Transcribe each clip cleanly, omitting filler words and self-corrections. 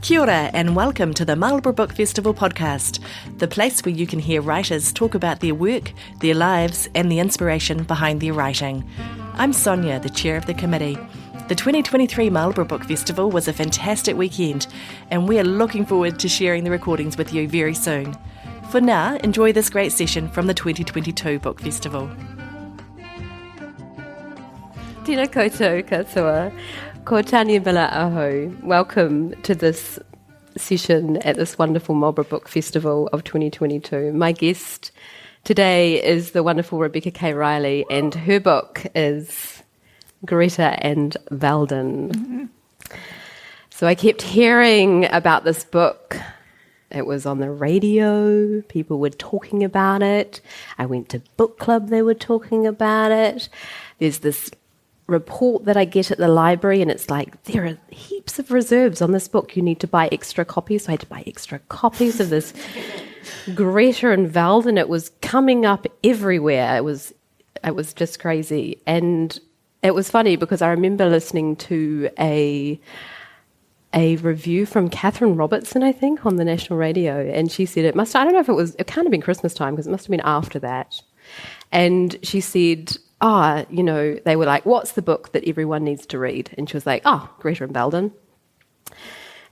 Kia ora and welcome to the Marlborough Book Festival podcast, the place where you can hear writers talk about their work, their lives and the inspiration behind their writing. I'm Sonia, the chair of the committee. The 2023 Marlborough Book Festival was a fantastic weekend and we are looking forward to sharing the recordings with you very soon. For now, enjoy this great session from the 2022 Book Festival. Tēnā koutou katoa, ko Tania Miller aho. Welcome to this session at this wonderful Marlborough Book Festival of 2022. My guest today is the wonderful Rebecca K Reilly, and her book is Greta Valdin. Mm-hmm. So I kept hearing about this book. It was on the radio, people were talking about it. I went to book club, they were talking about it. There's this report that I get at the library and it's like, there are heaps of reserves on this book. You need to buy extra copies. So I had to buy extra copies of this Greta Valdin. It was coming up everywhere. It was just crazy. And it was funny because I remember listening to a review from Catherine Robertson, I think, on the national radio, and she said it can't have been Christmas time because it must have been after that. And she said, they were like, what's the book that everyone needs to read? And she was like, Greta Valdin.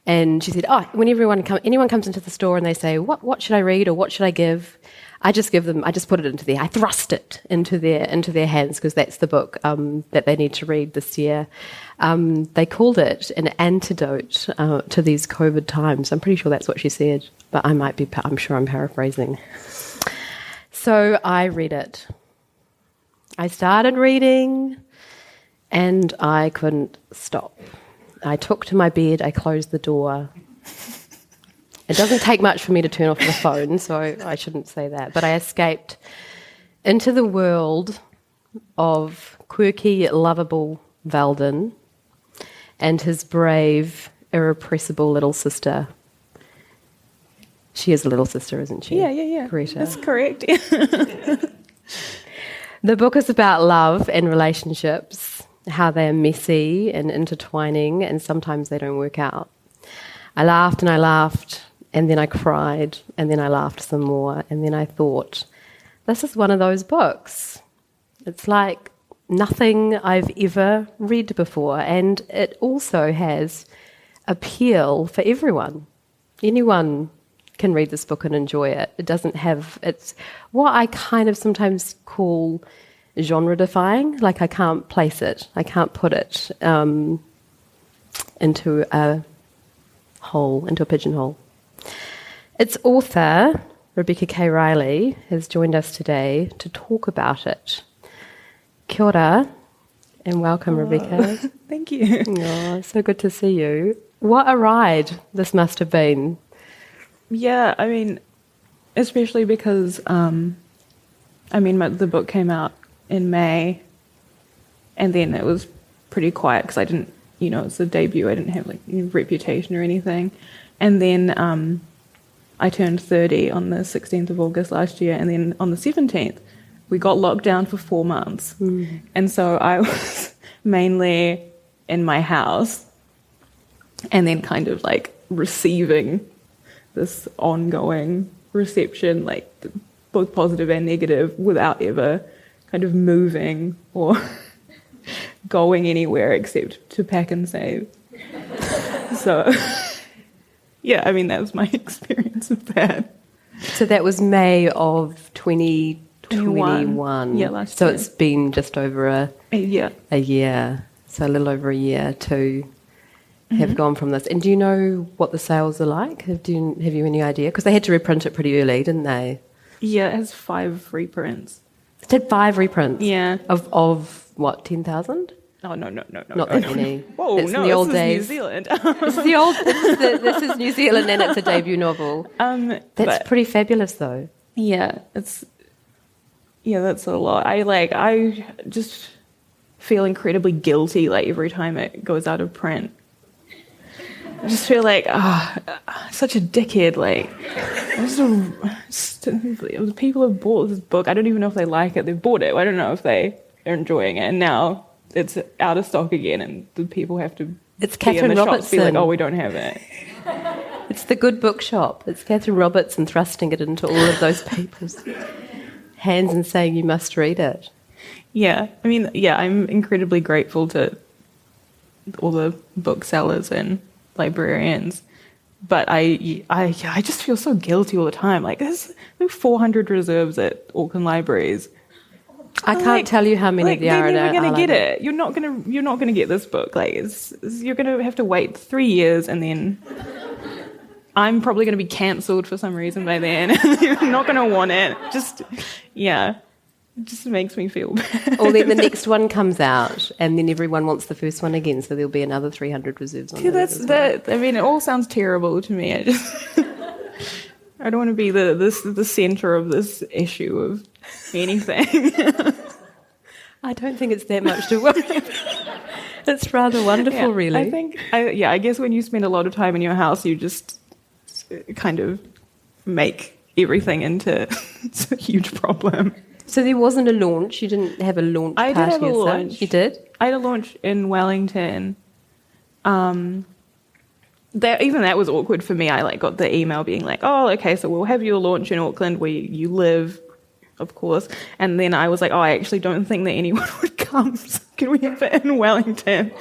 And she said, when anyone comes into the store and they say, what should I read or what should I give? I just put it I thrust it into their hands because that's the book that they need to read this year. They called it an antidote to these COVID times. I'm pretty sure that's what she said, but I'm sure I'm paraphrasing. So I read it. I started reading and I couldn't stop. I took to my bed, I closed the door. It doesn't take much for me to turn off the phone, so I shouldn't say that. But I escaped into the world of quirky, lovable Valdin and his brave, irrepressible little sister. She is a little sister, isn't she? Yeah. Greta. That's correct. The book is about love and relationships, how they're messy and intertwining, and sometimes they don't work out. I laughed, and then I cried, and then I laughed some more, and then I thought, this is one of those books. It's like nothing I've ever read before, and it also has appeal for everyone. Anyone can read this book and enjoy it. It's what I kind of sometimes call genre defying, like I can't place it, I can't put it into a pigeonhole. Its author, Rebecca K Reilly, has joined us today to talk about it. Kia ora and welcome, Rebecca. Thank you. Oh, so good to see you. What a ride this must have been. Yeah, I mean, especially because, the book came out in May, and then it was pretty quiet because I didn't, it's a debut, I didn't have, reputation or anything. And then I turned 30 on the 16th of August last year, and then on the 17th, we got locked down for 4 months. Mm. And so I was mainly in my house, and then kind of, receiving this ongoing reception, both positive and negative, without ever kind of moving or going anywhere except to pack and save. So, yeah, that was my experience of that. So that was May of 2021. Yeah, last year. So it's been just over a year. So a little over a year to have gone from this. And do you know what the sales are like? Have you any idea? Because they had to reprint it pretty early, didn't they? Yeah, it has 5 reprints. It did 5 reprints? Yeah. Of what, 10,000? Oh, no. Not that many. Whoa, it's no, the old this days. is New Zealand. This is New Zealand and it's a debut novel. That's pretty fabulous though. Yeah, that's a lot. I just feel incredibly guilty like every time it goes out of print. I just feel like, such a dickhead. Like, the people have bought this book. I don't even know if they like it. They've bought it. I don't know if they are enjoying it. And now it's out of stock again, and the people have to It's be in Catherine the shops, be like, Robertson. oh, we don't have it. It's the good bookshop. It's Catherine Robertson thrusting it into all of those people's hands and saying you must read it. Yeah, I mean, yeah, I'm incredibly grateful to all the booksellers and librarians, but I just feel so guilty all the time. Like, there's 400 reserves at Auckland libraries. I can't tell you how many there are. They're never going to get it. You're not going to get this book. Like, you're going to have to wait 3 years, and then I'm probably going to be cancelled for some reason by then. You're not going to want it. It just makes me feel bad. Or then the next one comes out, and then everyone wants the first one again, so there'll be another 300 reserves on I mean, it all sounds terrible to me. I don't want to be the centre of this issue of anything. I don't think it's that much to worry about. It's rather wonderful, really. I think, I guess when you spend a lot of time in your house, you just kind of make everything into a huge problem. So there wasn't a launch? You didn't have a launch party? I did have a launch. You did? I had a launch in Wellington. Even that was awkward for me. I got the email being like, oh, okay, so we'll have your launch in Auckland where you live, of course. And then I was like, oh, I actually don't think that anyone would come. So can we have it in Wellington?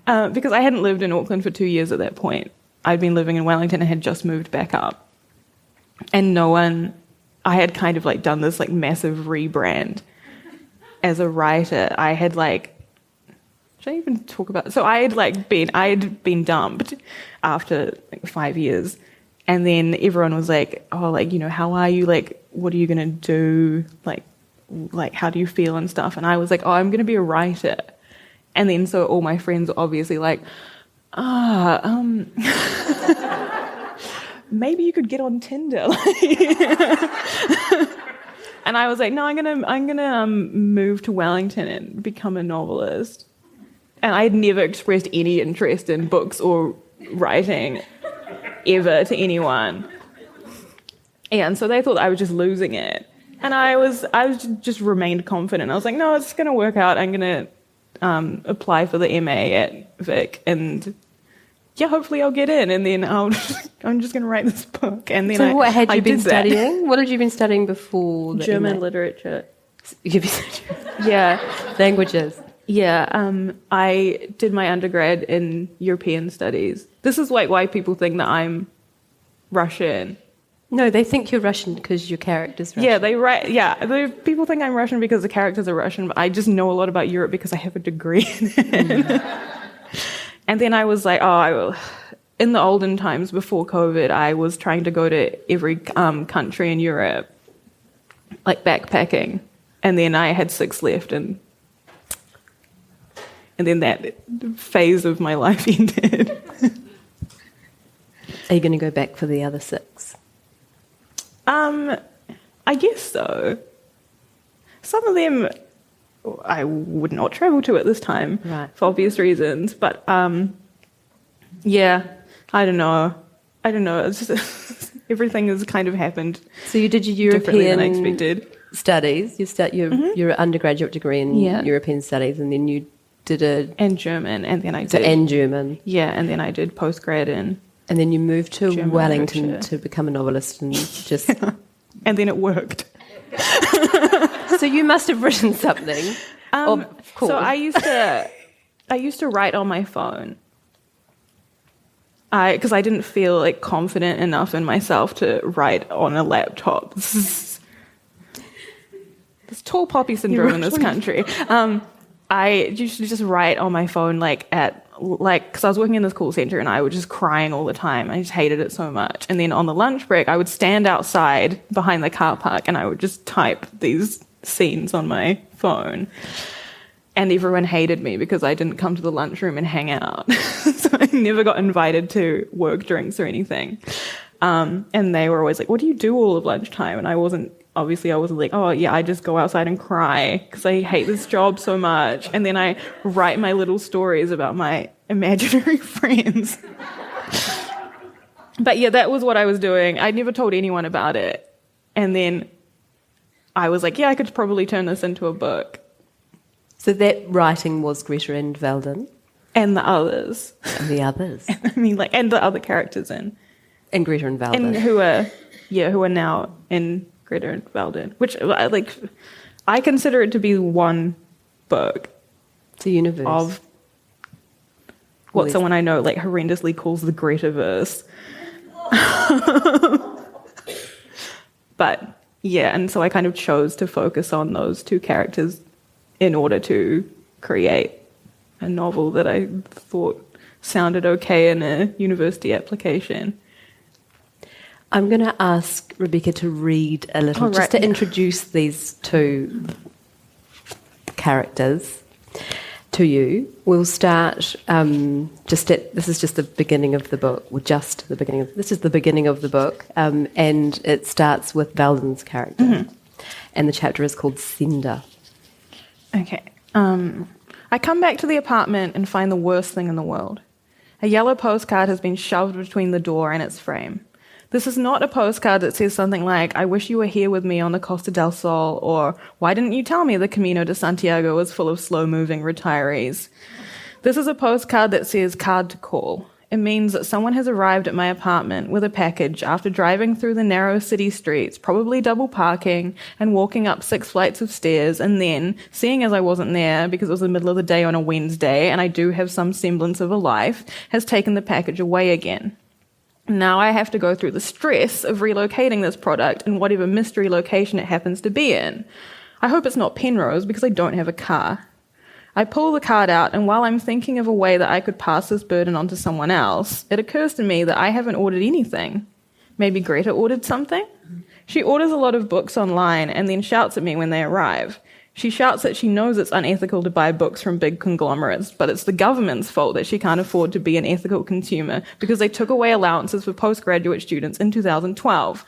Because I hadn't lived in Auckland for 2 years at that point. I'd been living in Wellington and had just moved back up. And I had kind of done this massive rebrand as a writer. I had should I even talk about? So I had been dumped after 5 years, and then everyone was like, oh, how are you? What are you gonna do? How do you feel and stuff? And I was like, oh, I'm gonna be a writer. And then so all my friends were obviously like, maybe you could get on Tinder. And I was like, no, I'm gonna move to Wellington and become a novelist. And I had never expressed any interest in books or writing ever to anyone. And so they thought I was just losing it. And I just remained confident. I was like, no, it's gonna work out. I'm gonna apply for the MA at Vic, and yeah, hopefully I'll get in, and then I'm just going to write this book. And then so what had you been studying? That. What had you been studying before? German literature. Yeah, languages. Yeah, I did my undergrad in European studies. This is why people think that I'm Russian. No, they think you're Russian because your character's Russian. Yeah, people think I'm Russian because the characters are Russian, but I just know a lot about Europe because I have a degree in it. And then I was like, in the olden times before COVID, I was trying to go to every country in Europe, backpacking. And then I had 6 left, and then that phase of my life ended. Are you going to go back for the other 6? I guess so. Some of them I would not travel to at this time, right, for obvious reasons. But yeah, I don't know. It's just everything has kind of happened. So you did your differently than I European expected. Studies. You start your undergraduate degree in European studies, and then you did and German, and then I did and German. Yeah, and then I did postgrad in. And then you moved to German Wellington literature. to become a novelist, and just and then it worked. So you must have written something. Of course. So I used to write on my phone. Because I didn't feel confident enough in myself to write on a laptop. This tall poppy syndrome in this country. I used to just write on my phone because I was working in this call center and I was just crying all the time. I just hated it so much. And then on the lunch break, I would stand outside behind the car park and I would just type these scenes on my phone. And everyone hated me because I didn't come to the lunchroom and hang out. So I never got invited to work drinks or anything. And they were always like, what do you do all of lunchtime? And I wasn't like, oh yeah, I just go outside and cry because I hate this job so much. And then I write my little stories about my imaginary friends. But yeah, that was what I was doing. I never told anyone about it. And then I was like, yeah, I could probably turn this into a book. So that writing was Greta and Valdin? And the others. And the others. I mean, like, and the other characters in. And Greta and Valdin. And who are now in Greta and Valdin. Which, like, I consider it to be one book. It's a universe. Of what someone I know, like, horrendously calls the Greta-verse. But, yeah, and so I kind of chose to focus on those two characters in order to create a novel that I thought sounded okay in a university application. I'm going to ask Rebecca to read a little, just to introduce these two characters to you. We'll start this is just the beginning of the book, this is the beginning of the book, and it starts with Valdin's character, and the chapter is called Cinder. Okay. I come back to the apartment and find the worst thing in the world. A yellow postcard has been shoved between the door and its frame. This is not a postcard that says something like, I wish you were here with me on the Costa del Sol, or why didn't you tell me the Camino de Santiago was full of slow-moving retirees? This is a postcard that says card to call. It means that someone has arrived at my apartment with a package after driving through the narrow city streets, probably double parking, and walking up 6 flights of stairs, and then, seeing as I wasn't there because it was the middle of the day on a Wednesday, and I do have some semblance of a life, has taken the package away again. Now I have to go through the stress of relocating this product in whatever mystery location it happens to be in. I hope it's not Penrose because I don't have a car. I pull the card out, and while I'm thinking of a way that I could pass this burden on to someone else, it occurs to me that I haven't ordered anything. Maybe Greta ordered something? She orders a lot of books online and then shouts at me when they arrive. She shouts that she knows it's unethical to buy books from big conglomerates, but it's the government's fault that she can't afford to be an ethical consumer because they took away allowances for postgraduate students in 2012.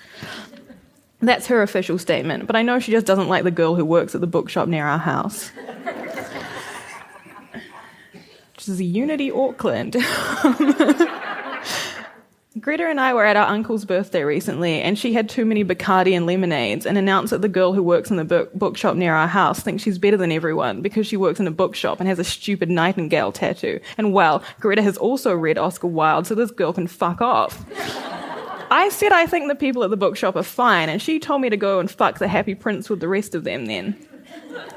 That's her official statement, but I know she just doesn't like the girl who works at the bookshop near our house. Which is Unity, Auckland. Greta and I were at our uncle's birthday recently, and she had too many Bacardi and lemonades and announced that the girl who works in the bookshop near our house thinks she's better than everyone because she works in a bookshop and has a stupid nightingale tattoo. And, well, Greta has also read Oscar Wilde, so this girl can fuck off. I said I think the people at the bookshop are fine, and she told me to go and fuck the Happy Prince with the rest of them then.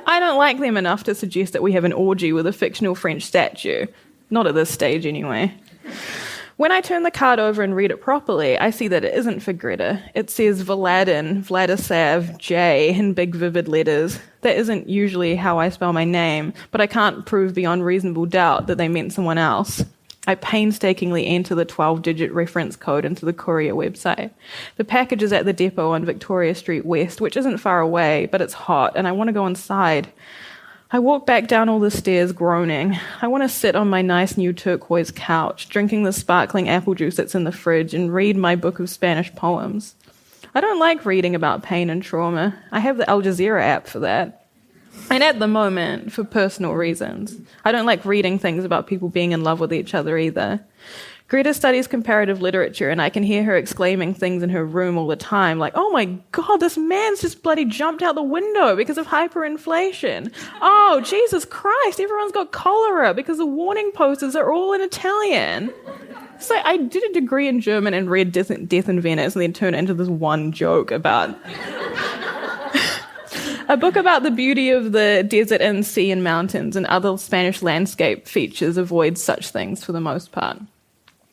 I don't like them enough to suggest that we have an orgy with a fictional French statue. Not at this stage, anyway. When I turn the card over and read it properly, I see that it isn't for Greta. It says Vladislav J in big vivid letters. That isn't usually how I spell my name, but I can't prove beyond reasonable doubt that they meant someone else. I painstakingly enter the 12-digit reference code into the courier website. The package is at the depot on Victoria Street West, which isn't far away, but it's hot, and I want to go inside. I walk back down all the stairs groaning. I want to sit on my nice new turquoise couch, drinking the sparkling apple juice that's in the fridge, and read my book of Spanish poems. I don't like reading about pain and trauma. I have the Al Jazeera app for that. And at the moment, for personal reasons. I don't like reading things about people being in love with each other either. Greta studies comparative literature, and I can hear her exclaiming things in her room all the time, like, oh my God, this man's just bloody jumped out the window because of hyperinflation. Oh, Jesus Christ, everyone's got cholera because the warning posters are all in Italian. So I did a degree in German and read Death in Venice and then turned it into this one joke about... A book about the beauty of the desert and sea and mountains and other Spanish landscape features avoids such things for the most part.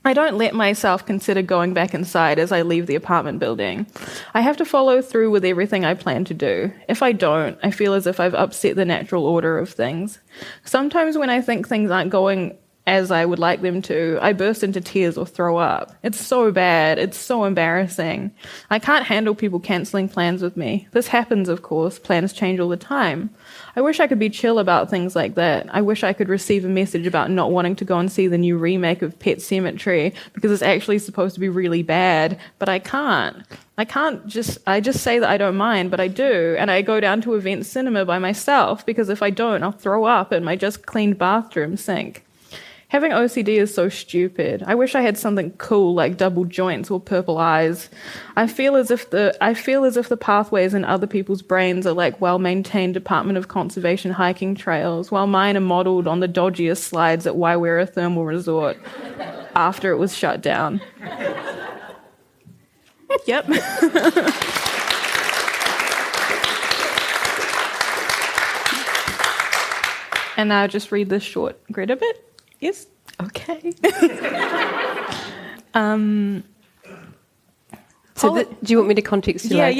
I don't let myself consider going back inside as I leave the apartment building. I have to follow through with everything I plan to do. If I don't, I feel as if I've upset the natural order of things. Sometimes when I think things aren't going as I would like them to, I burst into tears or throw up. It's so bad. It's so embarrassing. I can't handle people cancelling plans with me. This happens, of course. Plans change all the time. I wish I could be chill about things like that. I wish I could receive a message about not wanting to go and see the new remake of Pet Sematary because it's actually supposed to be really bad, but I can't. I just say that I don't mind, but I do, and I go down to event cinema by myself because if I don't, I'll throw up in my just cleaned bathroom sink. Having OCD is so stupid. I wish I had something cool like double joints or purple eyes. I feel as if the pathways in other people's brains are like well-maintained Department of Conservation hiking trails, while mine are modelled on the dodgiest slides at Waiwera Thermal Resort after it was shut down. Yep. And now just read this short Greta bit. Yes? Okay. Do you want me to contextualise?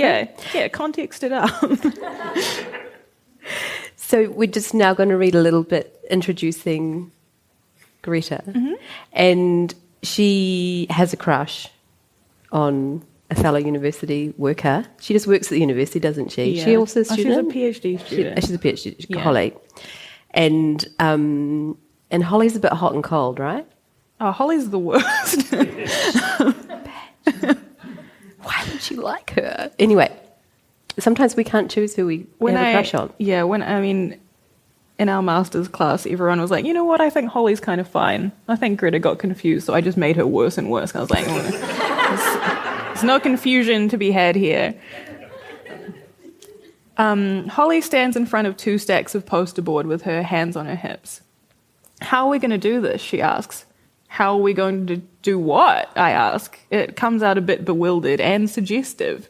Yeah, context it up. So we're just now going to read a little bit introducing Greta. Mm-hmm. And she has a crush on a fellow university worker. She just works at the university, doesn't she? Yeah. She also a student? She's a PhD student. She's a PhD, Holly. And Holly's a bit hot and cold, right? Oh, Holly's the worst. Why would you like her? Anyway, sometimes we can't choose who we have a crush on. Yeah, in our master's class, everyone was like, you know what, I think Holly's kind of fine. I think Greta got confused, so I just made her worse and worse. I was like, there's no confusion to be had here. Holly stands in front of 2 stacks of poster board with her hands on her hips. How are we going to do this, she asks. How are we going to do what, I ask. It comes out a bit bewildered and suggestive.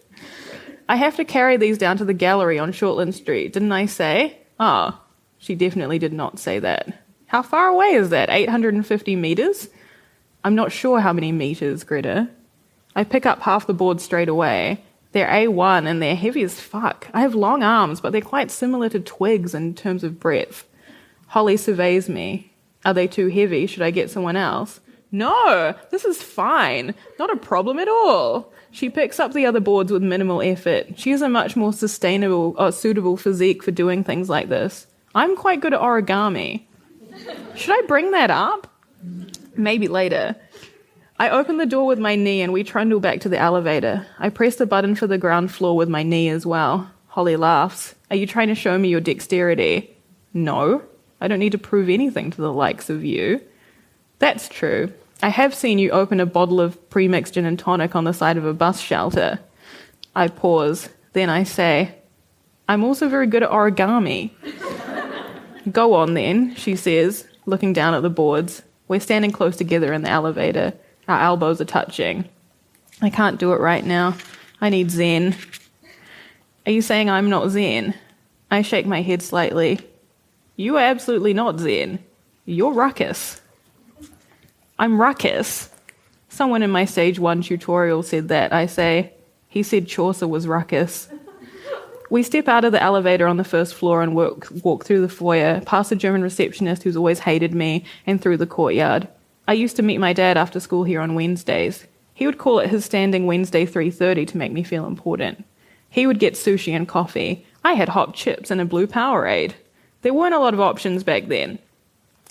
I have to carry these down to the gallery on Shortland Street, didn't I say? Ah, she definitely did not say that. How far away is that, 850 metres? I'm not sure how many metres, Greta. I pick up half the board straight away. They're A1 and they're heavy as fuck. I have long arms, but they're quite similar to twigs in terms of breadth. Holly surveys me. Are they too heavy? Should I get someone else? No, this is fine. Not a problem at all. She picks up the other boards with minimal effort. She has a much more suitable physique for doing things like this. I'm quite good at origami. Should I bring that up? Maybe later. I open the door with my knee and we trundle back to the elevator. I press the button for the ground floor with my knee as well. Holly laughs. Are you trying to show me your dexterity? No, I don't need to prove anything to the likes of you. That's true. I have seen you open a bottle of pre-mixed gin and tonic on the side of a bus shelter. I pause. Then I say, I'm also very good at origami. Go on then, she says, looking down at the boards. We're standing close together in the elevator. Our elbows are touching. I can't do it right now. I need zen. Are you saying I'm not zen? I shake my head slightly. You are absolutely not zen. You're ruckus. I'm ruckus. Someone in my stage 1 tutorial said that. I say, he said Chaucer was ruckus. We step out of the elevator on the first floor and walk through the foyer, past the German receptionist who's always hated me, and through the courtyard. I used to meet my dad after school here on Wednesdays. He would call it his standing Wednesday 3:30 to make me feel important. He would get sushi and coffee. I had hot chips and a blue Powerade. There weren't a lot of options back then.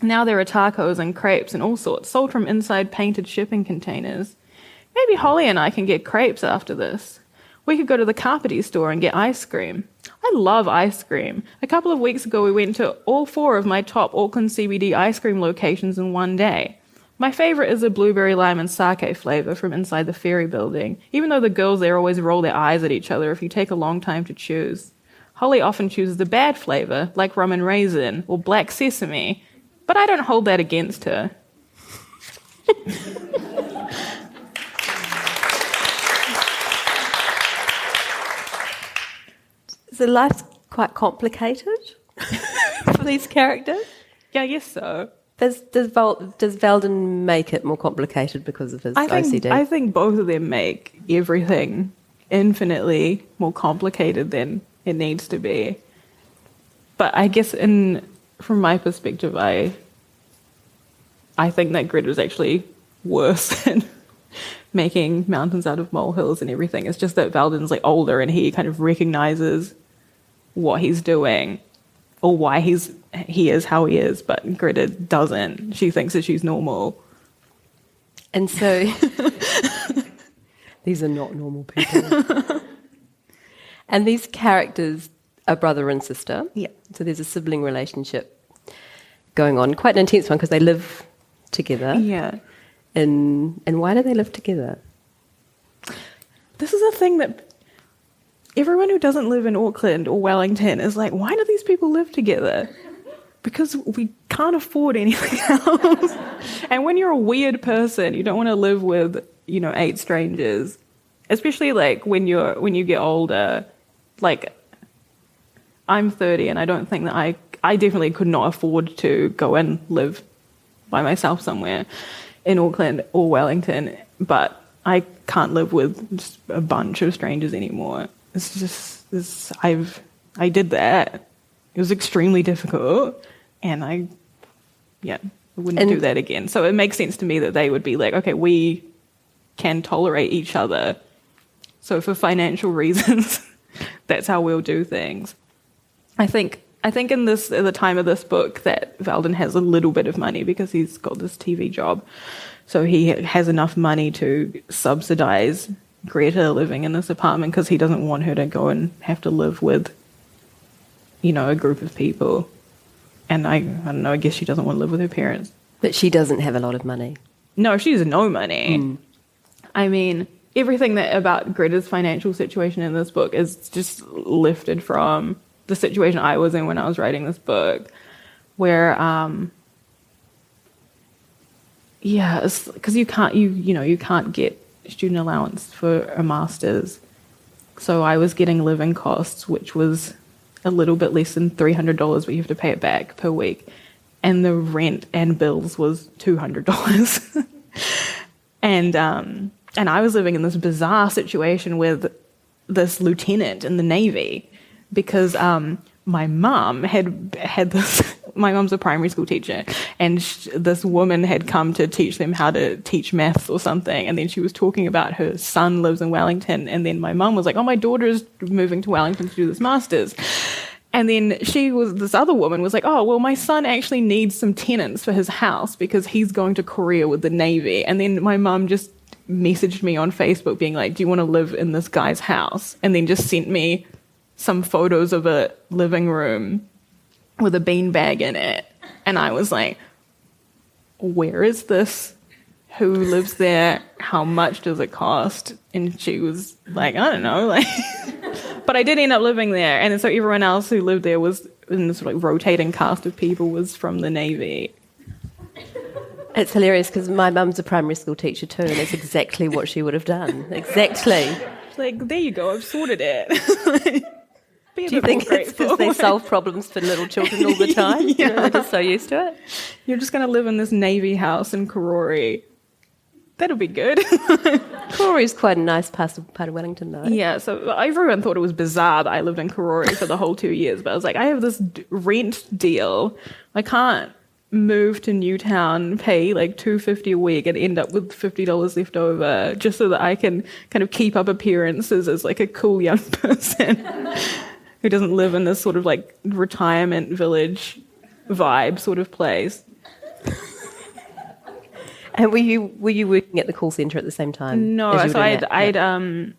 Now there are tacos and crepes and all sorts, sold from inside painted shipping containers. Maybe Holly and I can get crepes after this. We could go to the Carpety store and get ice cream. I love ice cream. A couple of weeks ago we went to all 4 of my top Auckland CBD ice cream locations in one day. My favourite is a blueberry lime and sake flavour from inside the ferry building, even though the girls there always roll their eyes at each other if you take a long time to choose. Holly often chooses the bad flavour, like rum and raisin or black sesame, but I don't hold that against her. So life's quite complicated for these characters? Yeah, I guess so. Does Valdin make it more complicated because of his OCD? I think both of them make everything infinitely more complicated than it needs to be. But I guess from my perspective, I think that Greta is actually worse than making mountains out of molehills and everything. It's just that Valdin's like older and he kind of recognises what he's doing or why he is how he is, but Greta doesn't. She thinks that she's normal. And so these are not normal people. And these characters are brother and sister. Yeah. So there's a sibling relationship going on, quite an intense one because they live together. Yeah. And why do they live together? This is a thing that everyone who doesn't live in Auckland or Wellington is like, why do these people live together? Because we can't afford anything else. And when you're a weird person, you don't want to live with, 8 strangers. Especially like when you get older. Like, I'm 30 and I don't think that I definitely could not afford to go and live by myself somewhere in Auckland or Wellington, but I can't live with just a bunch of strangers anymore. It's just I did that. It was extremely difficult, and I wouldn't do that again. So it makes sense to me that they would be like, okay, we can tolerate each other. So for financial reasons, that's how we'll do things. I think at the time of this book that Valdin has a little bit of money because he's got this TV job. So he has enough money to subsidize Greta living in this apartment because he doesn't want her to go and have to live with, a group of people. And I don't know, I guess she doesn't want to live with her parents. But she doesn't have a lot of money. No, she has no money. I mean, everything about Greta's financial situation in this book is just lifted from the situation I was in when I was writing this book, where, it's because you can't get student allowance for a master's. So I was getting living costs, which was a little bit less than $300, but you have to pay it back per week. And the rent and bills was $200. And I was living in this bizarre situation with this lieutenant in the Navy because my mum had this. My mum's a primary school teacher, and this woman had come to teach them how to teach maths or something. And then she was talking about her son lives in Wellington, and then my mum was like, "Oh, my daughter's moving to Wellington to do this master's." And then this other woman was like, "Oh, well, my son actually needs some tenants for his house because he's going to Korea with the Navy." And then my mum just messaged me on Facebook being like, "Do you want to live in this guy's house?" And then just sent me some photos of a living room with a beanbag in it. And I was like, where is this? Who lives there? How much does it cost? And she was like, I don't know. But I did end up living there. And so everyone else who lived there was in this rotating cast of people was from the Navy. It's hilarious because my mum's a primary school teacher too, and it's exactly what she would have done. Exactly. It's like, there you go, I've sorted it. Do you think it's because they solve problems for little children all the time? Yeah. They're just so used to it? You're just going to live in this Navy house in Karori. That'll be good. Karori is quite a nice part of Wellington, though. Yeah, so everyone thought it was bizarre that I lived in Karori for the whole 2 years. But I was like, I have this rent deal. I can't move to Newtown, pay like $250 a week and end up with $50 left over just so that I can kind of keep up appearances as like a cool young person who doesn't live in this sort of like retirement village vibe sort of place. And were you working at the call centre at the same time? No, so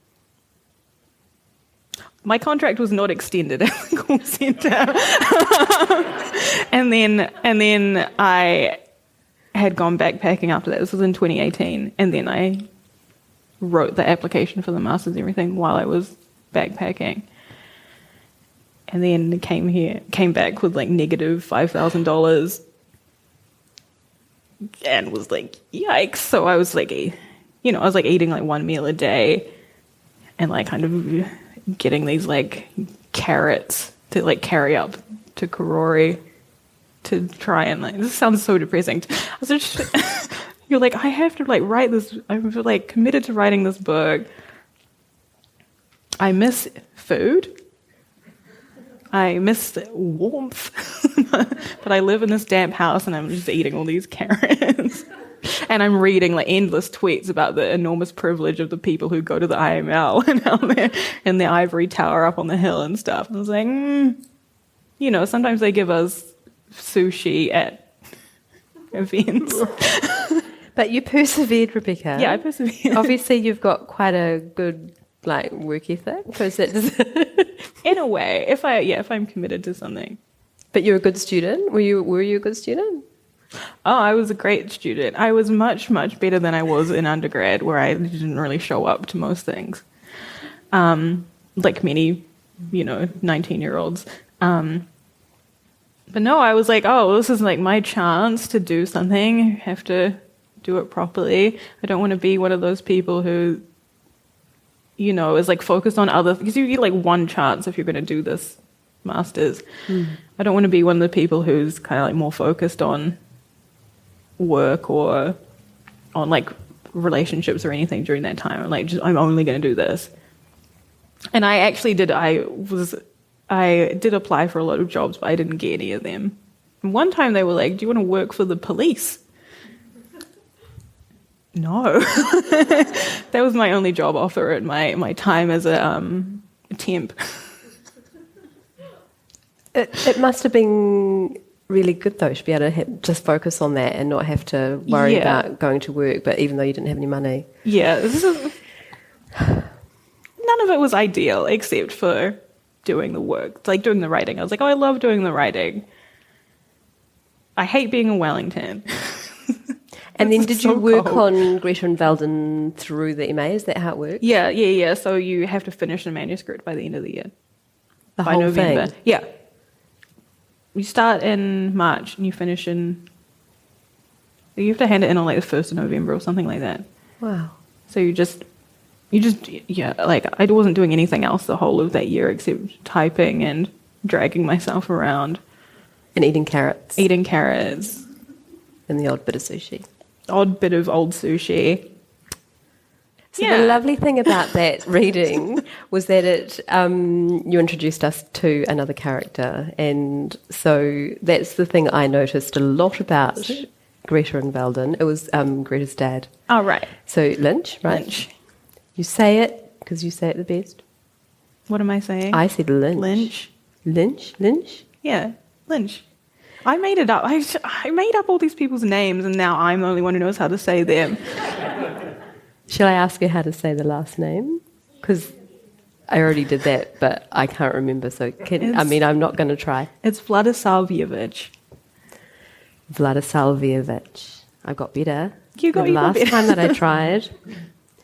my contract was not extended at the call centre. and then I had gone backpacking after that. This was in 2018. And then I wrote the application for the masters and everything while I was backpacking. And then came back with like negative $5,000 and was like, yikes. So I was like, I was like eating like one meal a day and like kind of getting these like carrots to like carry up to Karori to try and like, this sounds so depressing. I was just, you're like, I have to like write this, I'm like committed to writing this book. I miss food. I miss warmth, but I live in this damp house and I'm just eating all these carrots. And I'm reading like endless tweets about the enormous privilege of the people who go to the IML and how they're in their ivory tower up on the hill and stuff. And I was like, sometimes they give us sushi at events. But you persevered, Rebecca. Yeah, I persevered. Obviously, you've got quite a good work ethic, because in a way, if I'm committed to something. But you're a good student. Were you a good student? Oh, I was a great student. I was much, much better than I was in undergrad, where I didn't really show up to most things. Like many, 19-year-olds. But no, I was like, oh, this is like my chance to do something. I have to do it properly. I don't want to be one of those people who, is like focused on other, because you get like one chance if you're going to do this master's. I don't want to be one of the people who's kind of like more focused on work or on like relationships or anything during that time. I'm only going to do this. And I actually did. I did apply for a lot of jobs, but I didn't get any of them. And one time they were like, "Do you want to work for the police?" No. That was my only job offer at my time as a temp. It must have been really good, though, to be able to just focus on that and not have to worry about going to work, but even though you didn't have any money. Yeah. None of it was ideal except for doing the work, like doing the writing. I was like, oh, I love doing the writing. I hate being in Wellington. And then did you work on Greta and Valdin through the MA? Is that how it works? Yeah. So you have to finish the manuscript by the end of the year. The by whole November. thing? Yeah. You start in March and you finish in... You have to hand it in on like the 1st of November or something like that. Wow. So I wasn't doing anything else the whole of that year except typing and dragging myself around. And eating carrots. And the odd bit of sushi. Odd bit of old sushi. So the lovely thing about that reading was that you introduced us to another character. And so that's the thing I noticed a lot about Greta and Valdin. It was Greta's dad. Oh, right. So Lynch, right? Lynch. You say it because you say it the best. What am I saying? I said Lynch. Lynch? Yeah, Lynch. I made it up. I made up all these people's names, and now I'm the only one who knows how to say them. Shall I ask you how to say the last name? Because I already did that, but I can't remember. So I'm not going to try. It's Vladislavljevic. Vladislavljevic. I got better. You got the last better. time that I tried.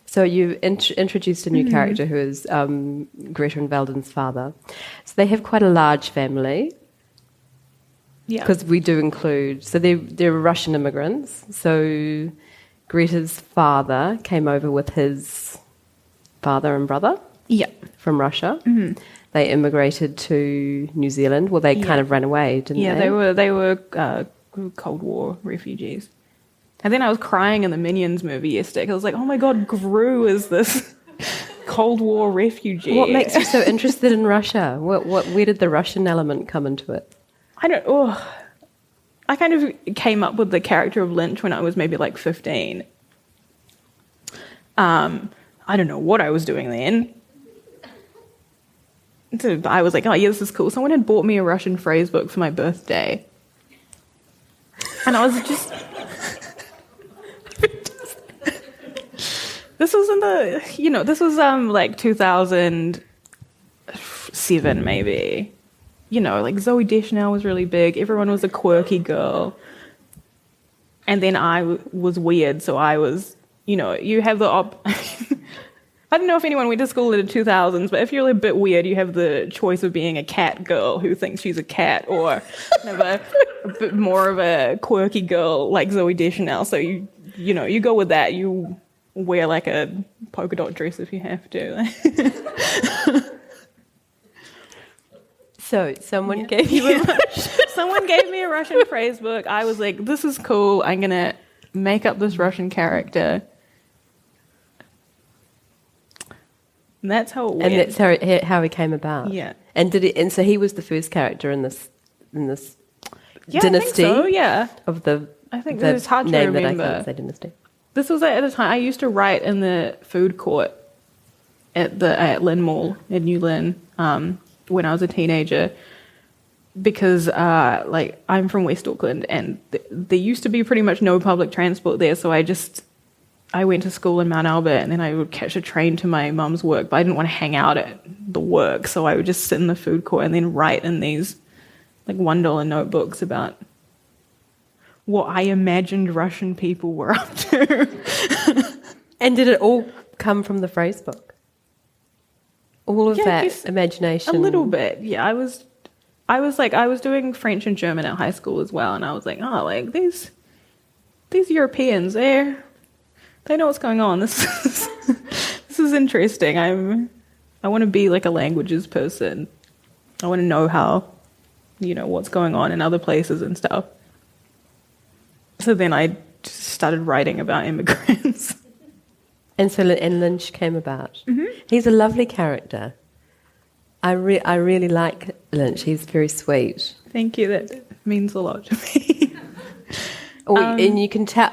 So you introduced a new character who is Greta and Valdin's father. So they have quite a large family. Yeah. Because we do include... So they're Russian immigrants. So Greta's father came over with his father and brother. Yeah. From Russia. Mm-hmm. They immigrated to New Zealand. Well, they kind of ran away, didn't they? Yeah, they were Cold War refugees. And then I was crying in the Minions movie yesterday. I was like, oh my God, Gru is this Cold War refugee. What makes you so interested in Russia? Where did the Russian element come into it? I kind of came up with the character of Lynch when I was maybe like 15. I don't know what I was doing then. So I was like, oh yeah, this is cool. Someone had bought me a Russian phrase book for my birthday. And I was just... This was like 2007 maybe. Like Zooey Deschanel was really big. Everyone was a quirky girl. And then I was weird, so I was, you have the I don't know if anyone went to school in the 2000s, but if you're a bit weird, you have the choice of being a cat girl who thinks she's a cat, or have a bit more of a quirky girl like Zooey Deschanel. So you go with that. You wear like a polka dot dress if you have to. So someone gave you someone gave me a Russian phrase book. I was like, this is cool. I'm gonna make up this Russian character. And that's how it went. And that's how he came about. Yeah. And so he was the first character in this yeah, dynasty. I think so, yeah. I think it's hard to name remember. That I can't say dynasty. This was at the time I used to write in the food court at Lynn Mall in New Lynn when I was a teenager, because I'm from West Auckland and there used to be pretty much no public transport there, so I went to school in Mount Albert and then I would catch a train to my mum's work, but I didn't want to hang out at the work, so I would just sit in the food court and then write in these like $1 notebooks about what I imagined Russian people were up to. And did it all come from the phrase book? All of that imagination? A little bit, yeah. I was doing French and German at high school as well, and I was like, oh, like these Europeans, they know what's going on. This is interesting. I want to be like a languages person. I want to know how, what's going on in other places and stuff. So then I just started writing about immigrants. And so Lynch came about. Mm-hmm. He's a lovely character. I really like Lynch. He's very sweet. Thank you. That means a lot to me. And you can tell,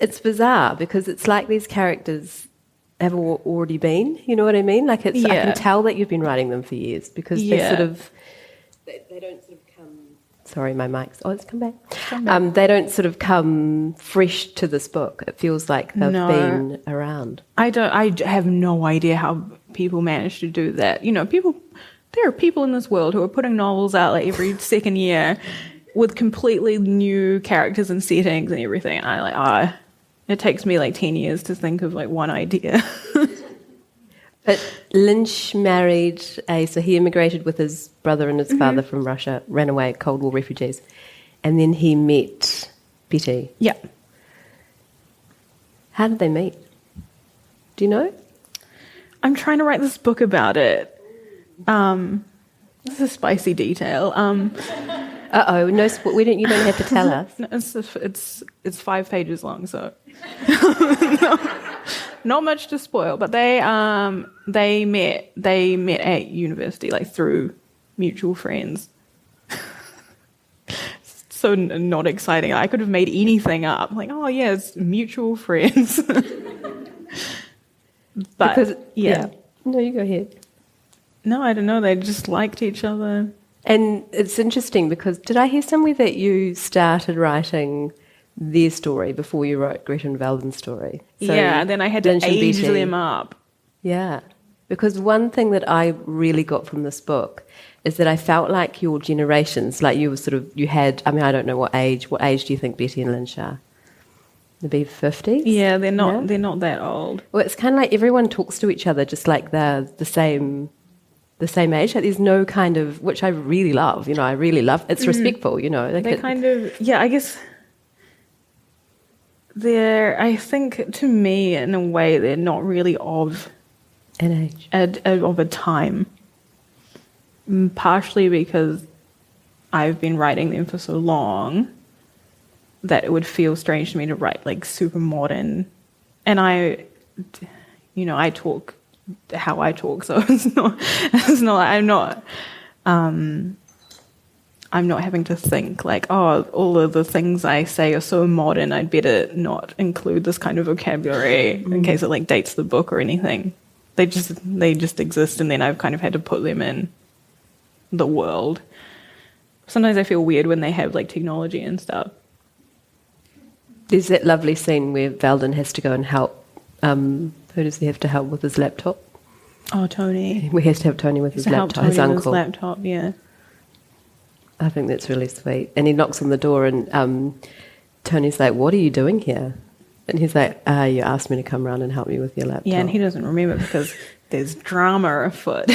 it's bizarre because it's like these characters have already been, you know what I mean? Like I can tell that you've been writing them for years because they sort of, they don't sort of come, sorry, my mic's, it's come back. They don't sort of come fresh to this book. It feels like they've been around. I have no idea how people manage to do that. There are people in this world who are putting novels out like every second year with completely new characters and settings and everything. And it takes me like 10 years to think of like one idea. But Lynch married so he immigrated with his brother and his father from Russia, ran away, Cold War refugees. And then he met Betty. Yeah. How did they meet? Do you know? I'm trying to write this book about it. This is a spicy detail. No, you don't have to tell us. No, it's 5 pages long, so not much to spoil. But they met at university, like through mutual friends. So not exciting. I could have made anything up. Like, oh yeah, it's mutual friends. But no, you go ahead. No, I don't know. They just liked each other. And it's interesting because did I hear somewhere that you started writing their story before you wrote Greta Valdin's story? So and then I had to age them up. Yeah, because one thing that I really got from this book is that I felt like your generations, like you were I don't know what age do you think Betty and Lynch are? Maybe 50s? Yeah, they're not that old. Well, it's kind of like everyone talks to each other just like they're the same age. Like there's no kind of, which I really love, I really love. It's respectful, Like I guess I think to me, in a way, they're not really of an age. Of a time. Partially because I've been writing them for so long that it would feel strange to me to write like super modern. And I talk how I talk, so I'm not having to think like, all of the things I say are so modern, I'd better not include this kind of vocabulary in case it like dates the book or anything. They just exist, and then I've kind of had to put them in the world. Sometimes I feel weird when they have like technology and stuff. There's that lovely scene where Valdin has to go and help. Who does he have to help with his laptop? Oh, Tony. He has to help Tony with his laptop, his uncle. His laptop, yeah. I think that's really sweet. And he knocks on the door and Tony's like, what are you doing here? And he's like, you asked me to come around and help you with your laptop. Yeah, and he doesn't remember because there's drama afoot.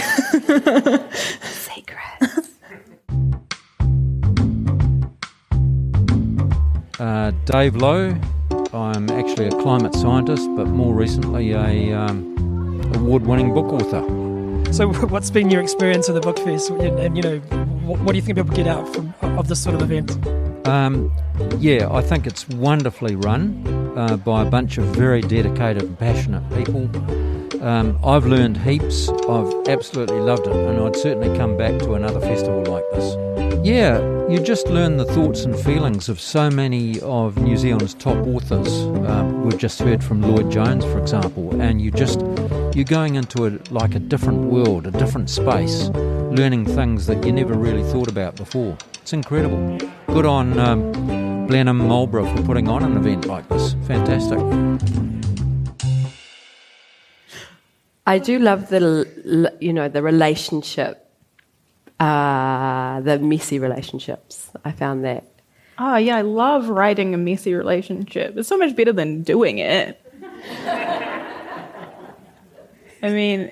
Secrets. Dave Lowe. I'm actually a climate scientist, but more recently a award-winning book author. So what's been your experience of the Book Fest, and what do you think people get out of this sort of event? I think it's wonderfully run by a bunch of very dedicated and passionate people. I've learned heaps. I've absolutely loved it, and I'd certainly come back to another festival like this. Yeah, you just learn the thoughts and feelings of so many of New Zealand's top authors. We've just heard from Lloyd Jones, for example, and you're going into a different world, a different space, learning things that you never really thought about before. It's incredible. Good on Blenheim Marlborough for putting on an event like this. Fantastic. I do love the relationship, the messy relationships. I found that oh yeah, I love writing a messy relationship. It's so much better than doing it. I mean,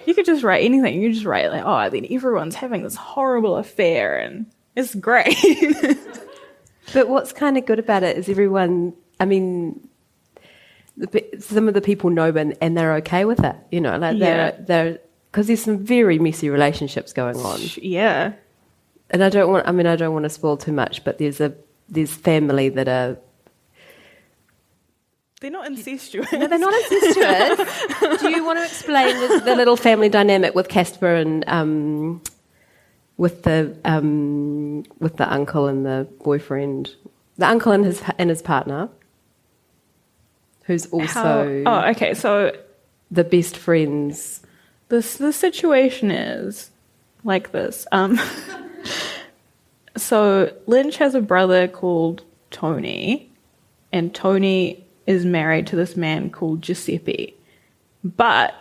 you could just write anything. You just write like, oh, then everyone's having this horrible affair and it's great. But what's kind of good about it is everyone, I mean, some of the people know and they're okay with it, you know, like they're because there's some very messy relationships going on. Yeah. And I don't want to spoil too much, but there's family that are... They're not incestuous. No, they're not incestuous. Do you want to explain the little family dynamic with Casper and with the uncle and the boyfriend, the uncle and his partner, who's also okay. So the best friends. The situation is like this. So Lynch has a brother called Tony, and Tony is married to this man called Giuseppe. But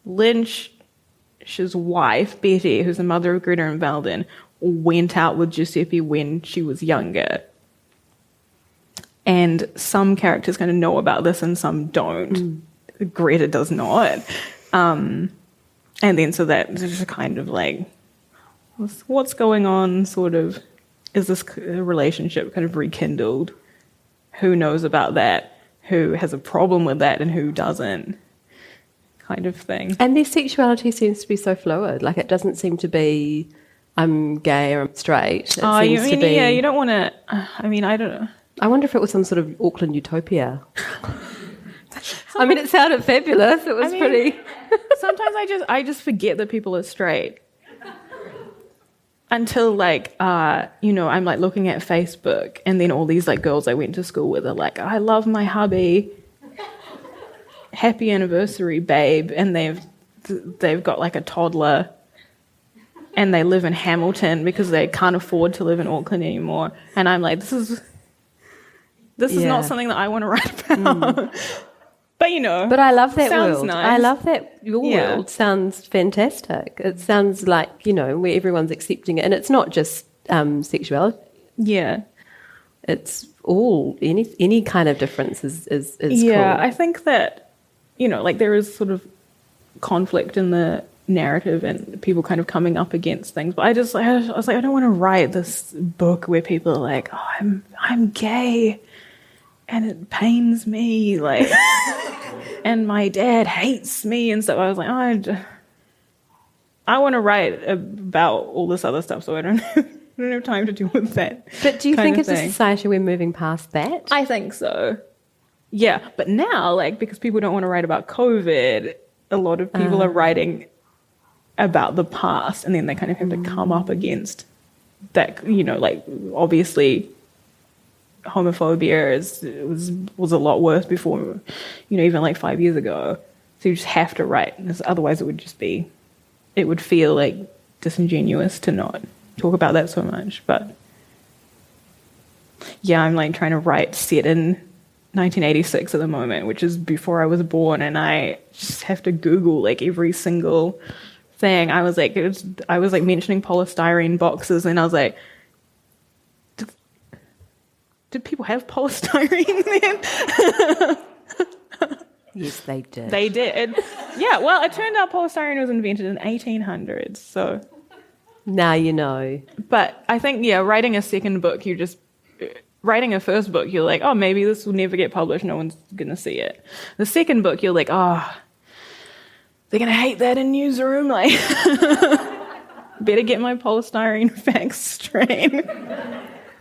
Lynch's wife, Betty, who's the mother of Greta and Valdin, went out with Giuseppe when she was younger. And some characters kind of know about this and some don't. Greta does not. And then so that there's just kind of like, what's going on, sort of, is this relationship kind of rekindled? Who knows about that? Who has a problem with that and who doesn't? Kind of thing. And their sexuality seems to be so fluid. Like, it doesn't seem to be, I'm gay or I'm straight. It seems to be... Yeah, you don't want to... I mean, I don't know. I wonder if it was some sort of Auckland utopia. I mean, it sounded fabulous. It was pretty... Sometimes I just forget that people are straight. Until, like, I'm, like, looking at Facebook, and then all these, like, girls I went to school with are like, I love my hubby. Happy anniversary, babe. And they've got, like, a toddler. And they live in Hamilton because they can't afford to live in Auckland anymore. And I'm like, this is not something that I want to write about. But, you know, but I love that sounds world. Nice. I love that your world sounds fantastic. It sounds like, you know, where everyone's accepting it. And it's not just sexuality. Yeah. It's all, any kind of difference is yeah, cool. I think that, you know, like there is sort of conflict in the narrative and people kind of coming up against things. But I was like, I don't want to write this book where people are like, oh, I'm gay and it pains me, like, and my dad hates me and stuff. I was like, I want to write about all this other stuff, so I don't have time to deal with that. But do you think as a society we're moving past that? I think so. Yeah, but now, like, because people don't want to write about COVID, a lot of people are writing about the past, and then they kind of have to come up against that, you know, like, obviously homophobia was a lot worse before, you know, even like 5 years ago. So you just have to write, otherwise it would feel like disingenuous to not talk about that so much. But yeah, I'm like trying to write set in 1986 at the moment, which is before I was born, and I just have to Google like every single thing. I was like mentioning polystyrene boxes, and I was like, did people have polystyrene then? Yes, they did. They did. Yeah, well, it turned out polystyrene was invented in 1800s, so... Now you know. But I think, yeah, writing a second book, writing a first book, you're like, oh, maybe this will never get published, no one's going to see it. The second book, you're like, oh, they're going to hate that in Newsroom, like... Better get my polystyrene facts straight.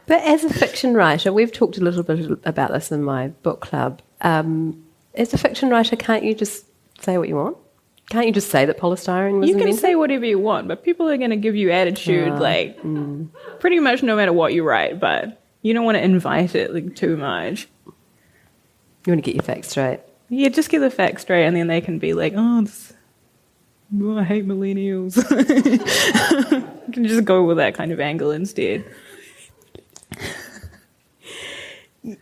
But as a fiction writer, we've talked a little bit about this in my book club. As a fiction writer, can't you just say what you want? Can't you just say that polystyrene was invented? You can say whatever you want, but people are going to give you attitude, pretty much no matter what you write, but you don't want to invite it like, too much. You want to get your facts straight. Yeah, just get the facts straight, and then they can be like, I hate millennials. You can just go with that kind of angle instead.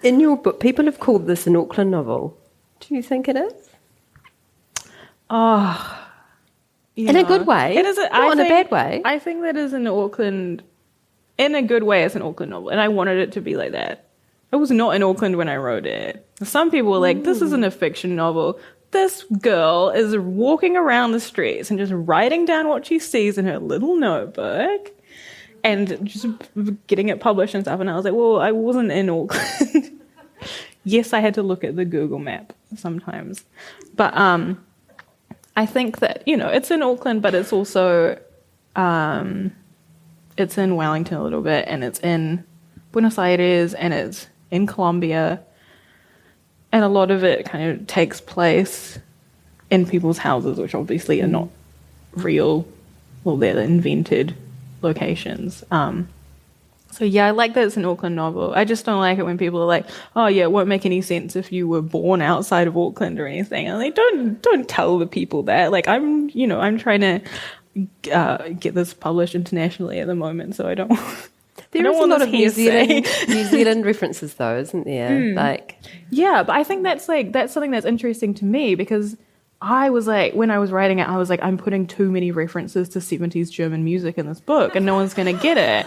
In your book, people have called this an Auckland novel. Do you think it is? Oh, in a good way. It is. Not in a bad way. I think that is an Auckland in a good way, it's an Auckland novel, and I wanted it to be like that. I was not in Auckland when I wrote it. Some people were like, this isn't a fiction novel. This girl is walking around the streets and just writing down what she sees in her little notebook and just getting it published and stuff. And I was like, well, I wasn't in Auckland. Yes, I had to look at the Google map sometimes. But I think that, it's in Auckland, but it's also, it's in Wellington a little bit, and it's in Buenos Aires, and it's in Colombia. And a lot of it kind of takes place in people's houses, which obviously are not real. Well, they're invented locations. So yeah, I like that it's an Auckland novel. I just don't like it when people are like, oh yeah, it won't make any sense if you were born outside of Auckland or anything. And like, don't tell the people that. Like, I'm trying to get this published internationally at the moment, so I don't. There is a lot of New Zealand references, though, isn't there? Yeah, but I think that's something that's interesting to me, because I was like, when I was writing it, I was like, I'm putting too many references to 70s German music in this book, and no one's going to get it.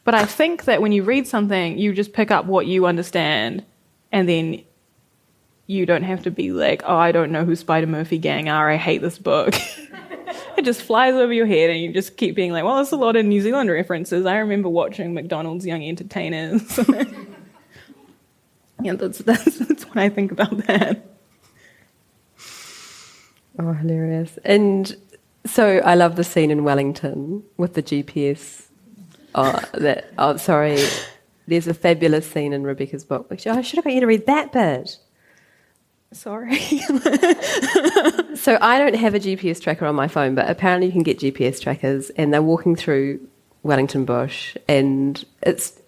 But I think that when you read something, you just pick up what you understand, and then you don't have to be like, oh, I don't know who Spider Murphy Gang are, I hate this book. It just flies over your head, and you just keep being like, well, there's a lot of New Zealand references. I remember watching McDonald's Young Entertainers. Yeah, that's what I think about that. Oh, hilarious. And so I love the scene in Wellington with the GPS. Sorry. There's a fabulous scene in Rebecca's book. I should have got you to read that bit. Sorry. So I don't have a GPS tracker on my phone, but apparently you can get GPS trackers, and they're walking through Wellington Bush, and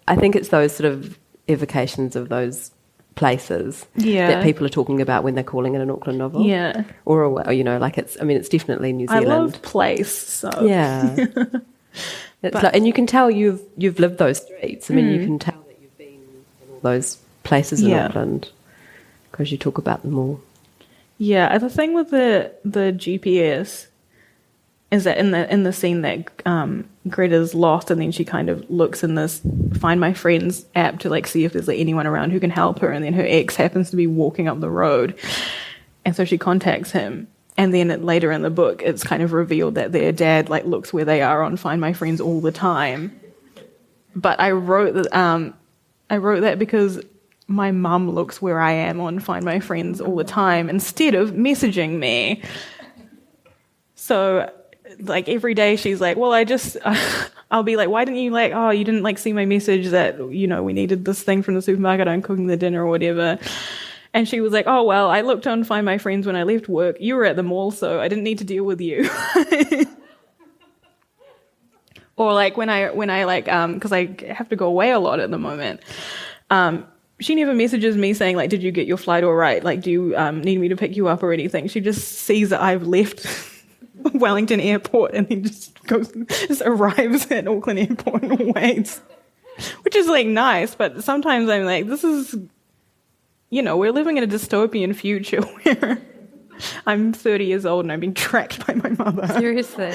I think it's those sort of evocations of those places that people are talking about when they're calling it an Auckland novel. Yeah. Or it's definitely New Zealand. I love place, so. Yeah. And you can tell you've lived those streets. I mean, you can tell that you've been in all those places in Auckland, because you talk about them all. Yeah, the thing with the GPS is that in the scene that Greta's lost, and then she kind of looks in this Find My Friends app to like see if there's like anyone around who can help her, and then her ex happens to be walking up the road, and so she contacts him. And then later in the book, it's kind of revealed that their dad like looks where they are on Find My Friends all the time. But I wrote that because my mum looks where I am on Find My Friends all the time instead of messaging me. So, like, every day she's like, well, I'll be like, why didn't you you didn't see my message that, we needed this thing from the supermarket, I'm cooking the dinner or whatever. And she was like, oh, well, I looked on Find My Friends when I left work. You were at the mall, so I didn't need to deal with you. Or like when I because I have to go away a lot at the moment, she never messages me saying, like, did you get your flight all right? Like, do you need me to pick you up or anything? She just sees that I've left Wellington Airport and then just arrives at Auckland Airport and waits, which is, like, nice. But sometimes I'm like, this is, we're living in a dystopian future where I'm 30 years old and I'm being tracked by my mother. Seriously.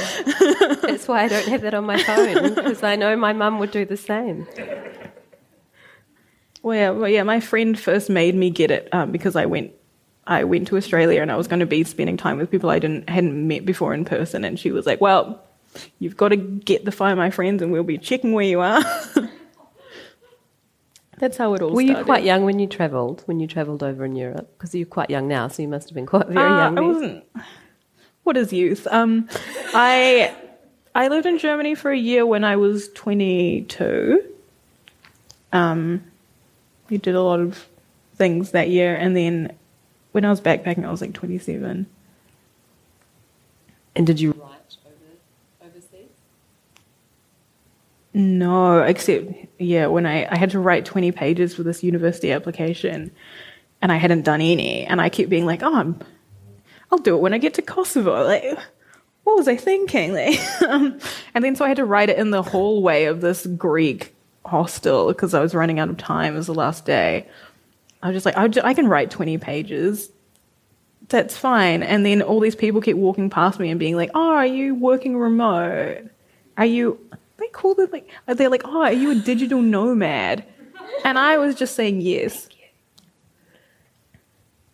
That's why I don't have that on my phone, because I know my mum would do the same. Well, yeah, my friend first made me get it because I went to Australia and I was going to be spending time with people I hadn't met before in person, and she was like, well, you've got to get the Find My Friends and we'll be checking where you are. That's how it all started. Were you quite young when you travelled over in Europe? Because you're quite young now, so you must have been quite very young. I wasn't. What is youth? I lived in Germany for a year when I was 22. We did a lot of things that year, and then when I was backpacking, I was like 27. And did you write overseas? No, except, when I had to write 20 pages for this university application, and I hadn't done any, and I kept being like, oh, I'll do it when I get to Kosovo. Like, what was I thinking? Like, and then so I had to write it in the hallway of this Greek hostel because I was running out of time. It was the last day. I was just like, I can write 20 pages. That's fine. And then all these people keep walking past me and being like, oh, are you working remote? Are you... they call it like, they're like, oh, are you a digital nomad? And I was just saying yes.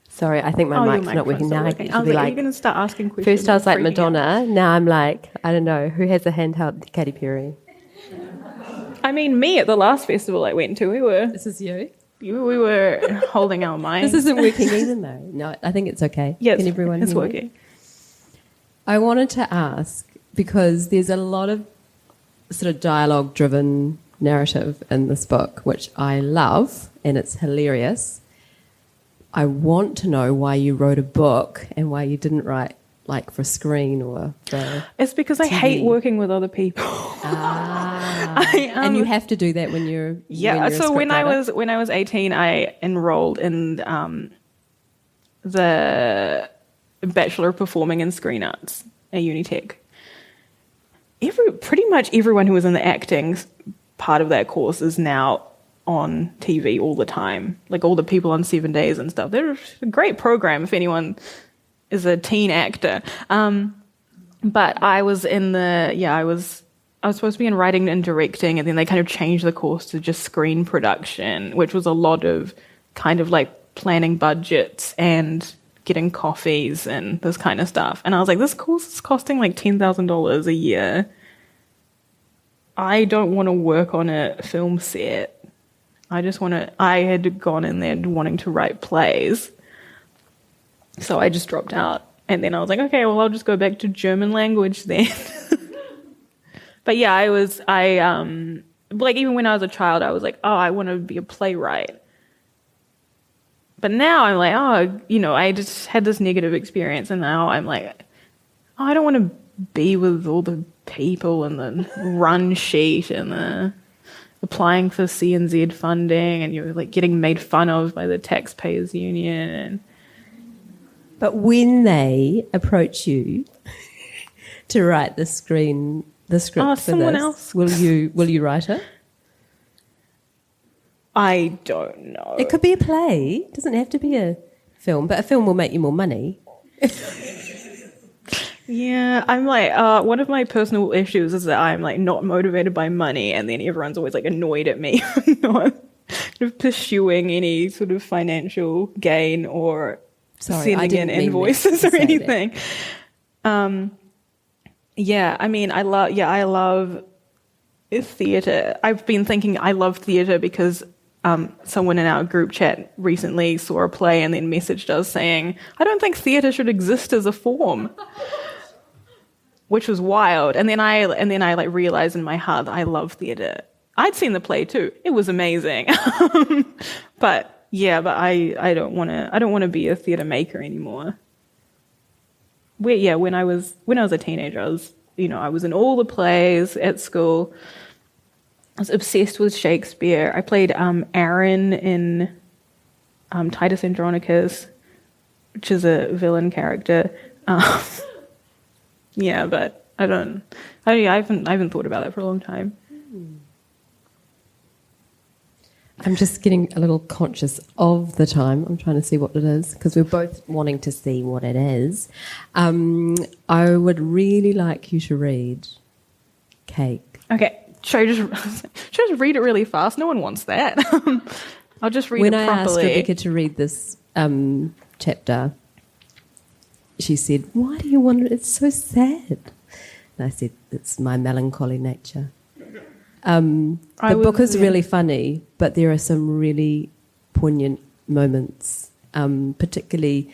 Sorry, I think my mic's not working now. I was like, are you going to start asking questions? First I was like Madonna, now I'm like, I don't know, who has a handheld? Katy Perry. I mean, me at the last festival I went to, This is you? we were holding our minds. This isn't working either, though. No, I think it's okay. Yes, Can everyone it's hear me? working. I wanted to ask, because there's a lot of sort of dialogue-driven narrative in this book, which I love, and it's hilarious. I want to know why you wrote a book and why you didn't write like for screen or for It's because I TV. hate working with other people. And you have to do that when you're So when I was 18, I enrolled in the Bachelor of Performing and Screen Arts at Unitec. Pretty much everyone who was in the acting part of that course is now on TV all the time. Like all the people on 7 Days and stuff. They're a great program if anyone is a teen actor. But I was I was supposed to be in writing and directing, and then they kind of changed the course to just screen production, which was a lot of kind of like planning budgets and getting coffees and this kind of stuff. And I was like, this course is costing like $10,000 a year. I don't want to work on a film set. I had gone in there wanting to write plays. So I just dropped out. And then I was like, okay, well, I'll just go back to German language then. But yeah, like even when I was a child, I was like, oh, I want to be a playwright. But now I'm like, I just had this negative experience, and now I'm like, oh, I don't want to be with all the people and the run sheet and the applying for CNZ funding, and you're like getting made fun of by the taxpayers union. But when they approach you to write the script for someone this, else. will you write it? I don't know. It could be a play. It doesn't have to be a film, but a film will make you more money. Yeah, I'm like, one of my personal issues is that I'm like not motivated by money, and then everyone's always like annoyed at me for not kind of pursuing any sort of financial gain or sending in invoices or anything. Yeah, I mean, I love theatre. I've been thinking I love theatre because someone in our group chat recently saw a play and then messaged us saying, I don't think theatre should exist as a form. Which was wild. And then I like realized in my heart that I love theatre. I'd seen the play too. It was amazing. But I don't want to be a theatre maker anymore. When I was a teenager, I was in all the plays at school. I was obsessed with Shakespeare. I played Aaron in Titus Andronicus, which is a villain character. Yeah, but I haven't thought about that for a long time. I'm just getting a little conscious of the time. I'm trying to see what it is because we're both wanting to see what it is. I would really like you to read Cake. Okay, should I just read it really fast? No one wants that. I'll just read it properly. When I asked Rebecca to read this chapter, she said, why do you want it? It's so sad. And I said, it's my melancholy nature. The book is really funny, but there are some really poignant moments, particularly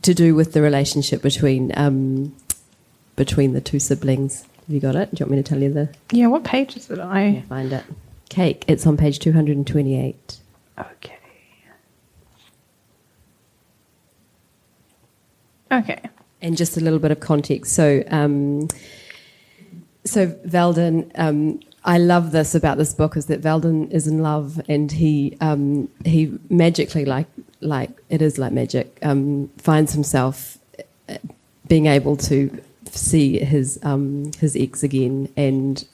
to do with the relationship between the two siblings. Have you got it? Do you want me to tell you the... Yeah, what page is it? I'll find it. Cake, it's on page 228. Okay. Okay. And just a little bit of context. So Valdin, I love this about this book is that Valdin is in love, and he magically, like it is like magic, finds himself being able to see his ex again, and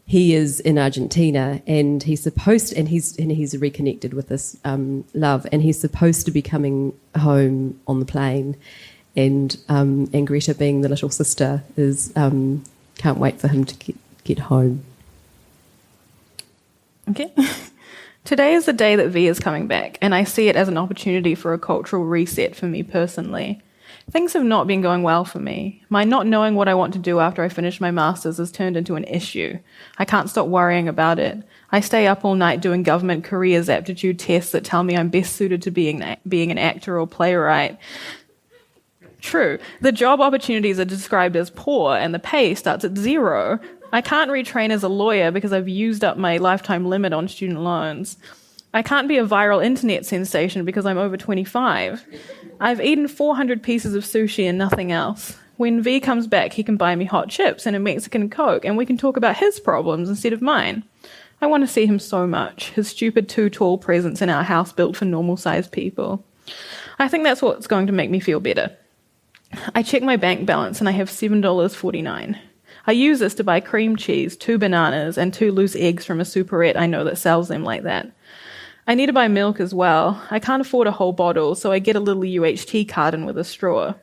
he is in Argentina, and he's reconnected with this love, and he's supposed to be coming home on the plane, and Greta, being the little sister, is can't wait for him to get home. Okay. Today is the day that V is coming back, and I see it as an opportunity for a cultural reset for me personally. Things have not been going well for me. My not knowing what I want to do after I finish my master's has turned into an issue. I can't stop worrying about it. I stay up all night doing government careers aptitude tests that tell me I'm best suited to being an actor or playwright. True, the job opportunities are described as poor and the pay starts at 0. I can't retrain as a lawyer because I've used up my lifetime limit on student loans. I can't be a viral internet sensation because I'm over 25. I've eaten 400 pieces of sushi and nothing else. When V comes back, he can buy me hot chips and a Mexican Coke, and we can talk about his problems instead of mine. I want to see him so much, his stupid 2 tall presence in our house built for normal-sized people. I think that's what's going to make me feel better. I check my bank balance and I have $7.49. I use this to buy cream cheese, 2 bananas, and 2 loose eggs from a superette I know that sells them like that. I need to buy milk as well. I can't afford a whole bottle, so I get a little UHT carton with a straw.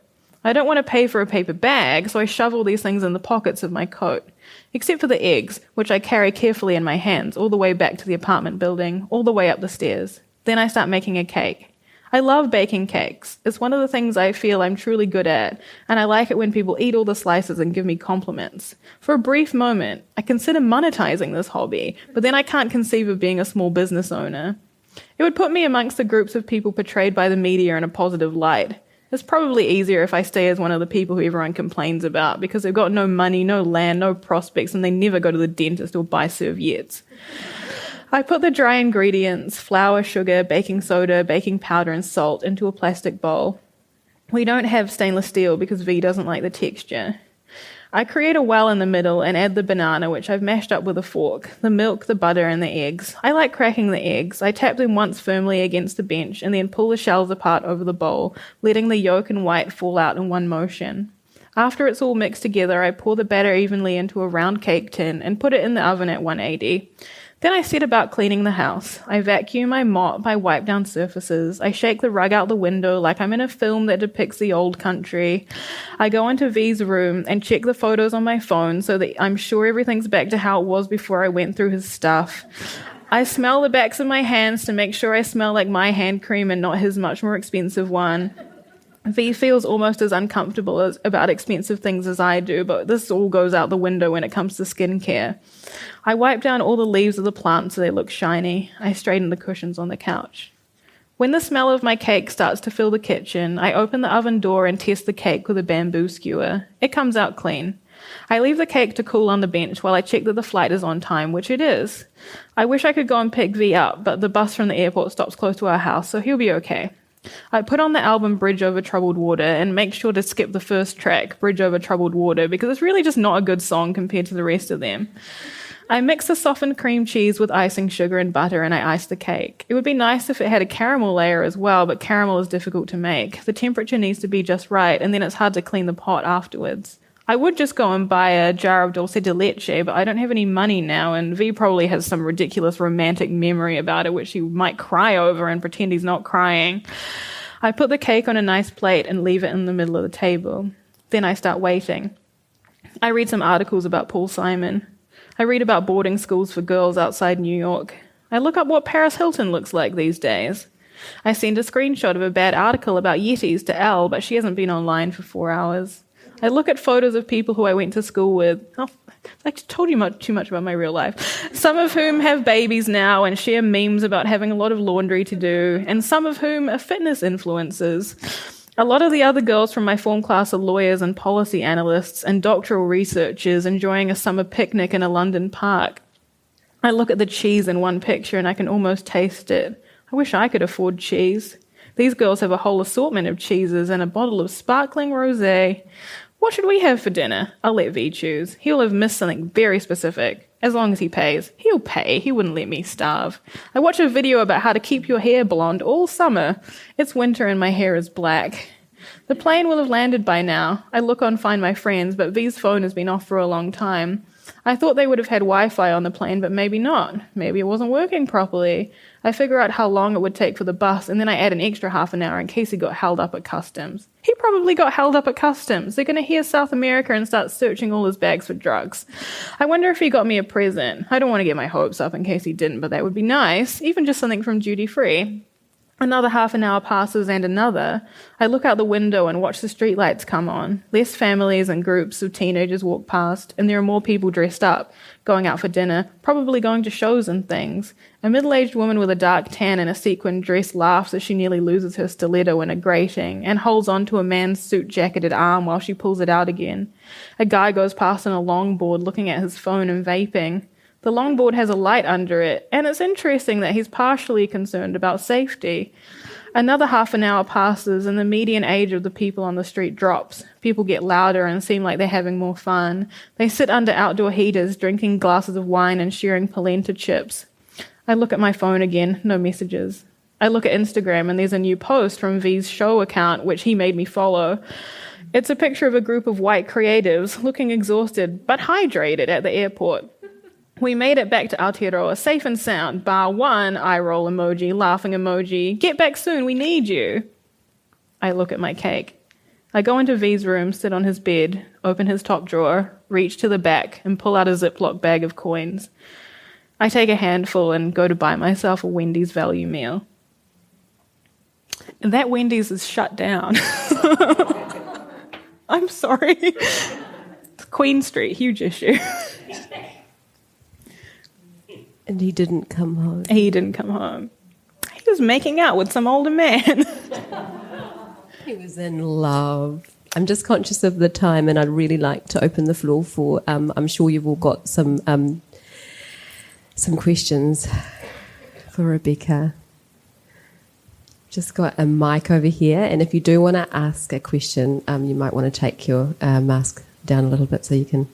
I don't want to pay for a paper bag, so I shove all these things in the pockets of my coat, except for the eggs, which I carry carefully in my hands all the way back to the apartment building, all the way up the stairs. Then I start making a cake. I love baking cakes. It's one of the things I feel I'm truly good at, and I like it when people eat all the slices and give me compliments. For a brief moment, I consider monetizing this hobby, but then I can't conceive of being a small business owner. It would put me amongst the groups of people portrayed by the media in a positive light. It's probably easier if I stay as one of the people who everyone complains about because they've got no money, no land, no prospects, and they never go to the dentist or buy serviettes. I put the dry ingredients, flour, sugar, baking soda, baking powder, and salt into a plastic bowl. We don't have stainless steel because V doesn't like the texture. I create a well in the middle and add the banana, which I've mashed up with a fork, the milk, the butter, and the eggs. I like cracking the eggs. I tap them once firmly against the bench and then pull the shells apart over the bowl, letting the yolk and white fall out in one motion. After it's all mixed together, I pour the batter evenly into a round cake tin and put it in the oven at 180. Then I set about cleaning the house. I vacuum, I mop, I wipe down surfaces. I shake the rug out the window like I'm in a film that depicts the old country. I go into V's room and check the photos on my phone so that I'm sure everything's back to how it was before I went through his stuff. I smell the backs of my hands to make sure I smell like my hand cream and not his much more expensive one. V feels almost as uncomfortable about expensive things as I do, but this all goes out the window when it comes to skincare. I wipe down all the leaves of the plant so they look shiny. I straighten the cushions on the couch. When the smell of my cake starts to fill the kitchen, I open the oven door and test the cake with a bamboo skewer. It comes out clean. I leave the cake to cool on the bench while I check that the flight is on time, which it is. I wish I could go and pick V up, but the bus from the airport stops close to our house, so he'll be okay. I put on the album Bridge Over Troubled Water and make sure to skip the first track, Bridge Over Troubled Water, because it's really just not a good song compared to the rest of them. I mix the softened cream cheese with icing sugar and butter and I ice the cake. It would be nice if it had a caramel layer as well, but caramel is difficult to make. The temperature needs to be just right, and then it's hard to clean the pot afterwards. I would just go and buy a jar of dulce de leche, but I don't have any money now, and V probably has some ridiculous romantic memory about it, which he might cry over and pretend he's not crying. I put the cake on a nice plate and leave it in the middle of the table. Then I start waiting. I read some articles about Paul Simon. I read about boarding schools for girls outside New York. I look up what Paris Hilton looks like these days. I send a screenshot of a bad article about Yetis to Elle, but she hasn't been online for 4 hours. I look at photos of people who I went to school with. Oh, I told you too much about my real life. Some of whom have babies now and share memes about having a lot of laundry to do, and some of whom are fitness influencers. A lot of the other girls from my form class are lawyers and policy analysts and doctoral researchers enjoying a summer picnic in a London park. I look at the cheese in one picture and I can almost taste it. I wish I could afford cheese. These girls have a whole assortment of cheeses and a bottle of sparkling rosé. What should we have for dinner? I'll let V choose. He'll have missed something very specific. As long as he pays. He'll pay. He wouldn't let me starve. I watch a video about how to keep your hair blonde all summer. It's winter and my hair is black. The plane will have landed by now. I look on Find My Friends, but V's phone has been off for a long time. I thought they would have had Wi-Fi on the plane, but maybe not. Maybe it wasn't working properly. I figure out how long it would take for the bus, and then I add an extra half an hour in case he got held up at customs. He probably got held up at customs. They're going to hear South America and start searching all his bags for drugs. I wonder if he got me a present. I don't want to get my hopes up in case he didn't, but that would be nice. Even just something from duty free. Another half an hour passes and another. I look out the window and watch the streetlights come on. Less families and groups of teenagers walk past, and there are more people dressed up, going out for dinner, probably going to shows and things. A middle-aged woman with a dark tan and a sequined dress laughs as she nearly loses her stiletto in a grating and holds on to a man's suit-jacketed arm while she pulls it out again. A guy goes past on a longboard looking at his phone and vaping. The longboard has a light under it, and it's interesting that he's partially concerned about safety. Another half an hour passes, and the median age of the people on the street drops. People get louder and seem like they're having more fun. They sit under outdoor heaters, drinking glasses of wine and sharing polenta chips. I look at my phone again, no messages. I look at Instagram, and there's a new post from V's show account, which he made me follow. It's a picture of a group of white creatives looking exhausted but hydrated at the airport. We made it back to Aotearoa safe and sound, bar one eye roll emoji, laughing emoji. Get back soon, we need you. I look at my cake. I go into V's room, sit on his bed, open his top drawer, reach to the back and pull out a Ziploc bag of coins. I take a handful and go to buy myself a Wendy's value meal. And that Wendy's is shut down. I'm sorry. Queen Street, huge issue. And he didn't come home. He didn't come home. He was making out with some older man. He was in love. I'm just conscious of the time, and I'd really like to open the floor for, I'm sure you've all got some questions for Rebecca. Just got a mic over here, and if you do want to ask a question, you might want to take your mask down a little bit so you can...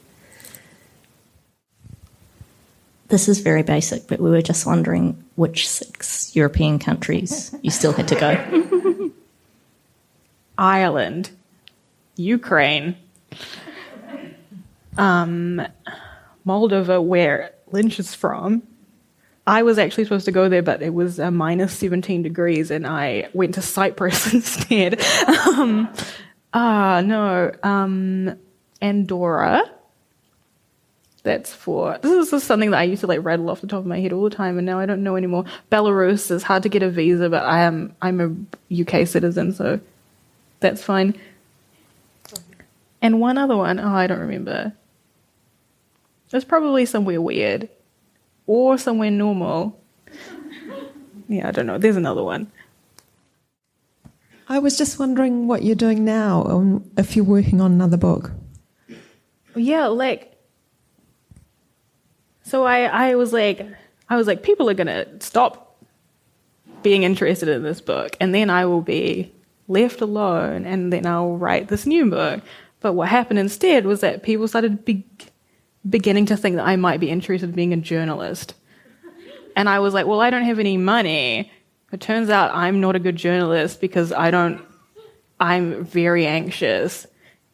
This is very basic, but we were just wondering which 6 European countries you still had to go. Ireland, Ukraine, Moldova, where Lynch is from. I was actually supposed to go there, but it was minus 17 degrees, and I went to Cyprus instead. Andorra. This is something that I used to like rattle off the top of my head all the time, and now I don't know anymore. Belarus is hard to get a visa, but I'm a UK citizen, so that's fine. And one other one, I don't remember. It's probably somewhere weird or somewhere normal. Yeah, I don't know. There's another one. I was just wondering what you're doing now, if you're working on another book. Yeah, so I was like, people are going to stop being interested in this book, and then I will be left alone, and then I'll write this new book. But what happened instead was that people started beginning to think that I might be interested in being a journalist. And I was like, well, I don't have any money. It turns out I'm not a good journalist because I'm very anxious,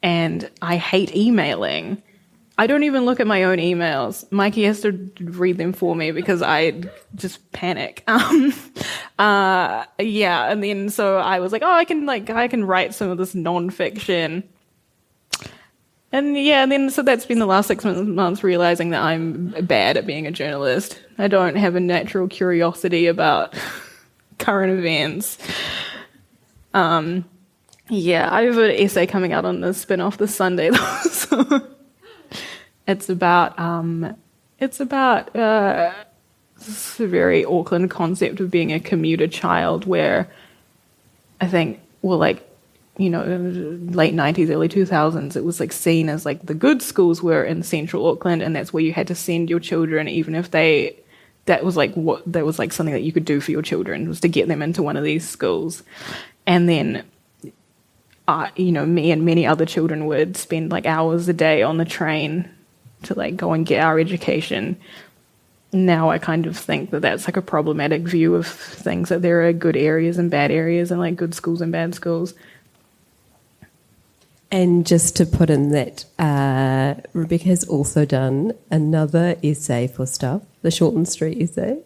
and I hate emailing. I don't even look at my own emails. Mikey has to read them for me because I just panic. And then so I was like, I can write some of this non-fiction. And then so that's been the last 6 months realizing that I'm bad at being a journalist. I don't have a natural curiosity about current events. I have an essay coming out on the spin-off this Sunday though. So It's about this very Auckland concept of being a commuter child, where I think, late 90s, early 2000s, it was like seen as like the good schools were in central Auckland, and that's where you had to send your children, even if that was something that you could do for your children, was to get them into one of these schools. And then me and many other children would spend like hours a day on the train to like go and get our education. Now I kind of think that that's like a problematic view of things, that there are good areas and bad areas, and like good schools and bad schools. And just to put in that, Rebecca has also done another essay for Stuff, the Shorten Street essay.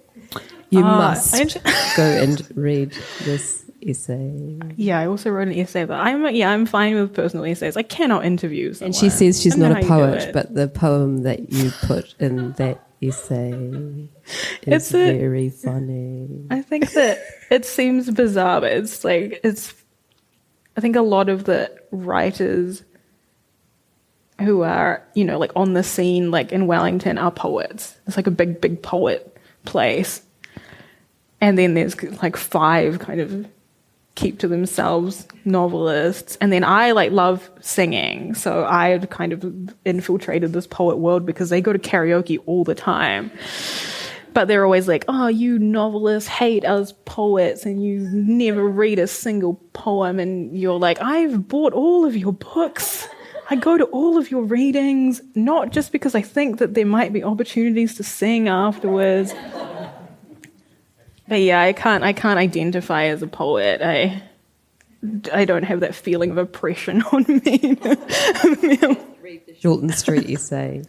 You must go and read this essay. Yeah, I also wrote an essay, but I'm fine with personal essays. I cannot interview someone. And she says she's not a poet, but the poem that you put in that essay is very funny. I think that it seems bizarre, but I think a lot of the writers who are, like on the scene, like in Wellington, are poets. It's like a big, big poet place. And then there's like 5 kind of keep to themselves novelists. And then I love singing. So I had kind of infiltrated this poet world because they go to karaoke all the time. But they're always like, oh, you novelists hate us poets and you never read a single poem. And you're like, I've bought all of your books. I go to all of your readings, not just because I think that there might be opportunities to sing afterwards. But yeah, I can't identify as a poet. I don't have that feeling of oppression on me. Read the Shorten Street essay.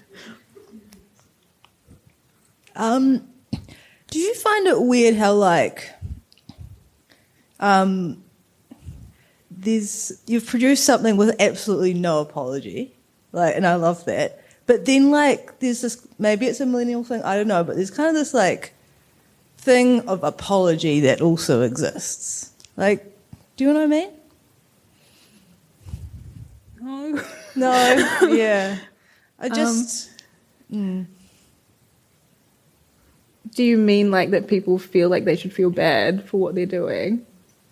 Do you find it weird how you've produced something with absolutely no apology, and I love that. But then there's this, maybe it's a millennial thing, I don't know, but there's kind of this thing of apology that also exists. Do you know what I mean? No, yeah. I just. Do you mean that people feel like they should feel bad for what they're doing?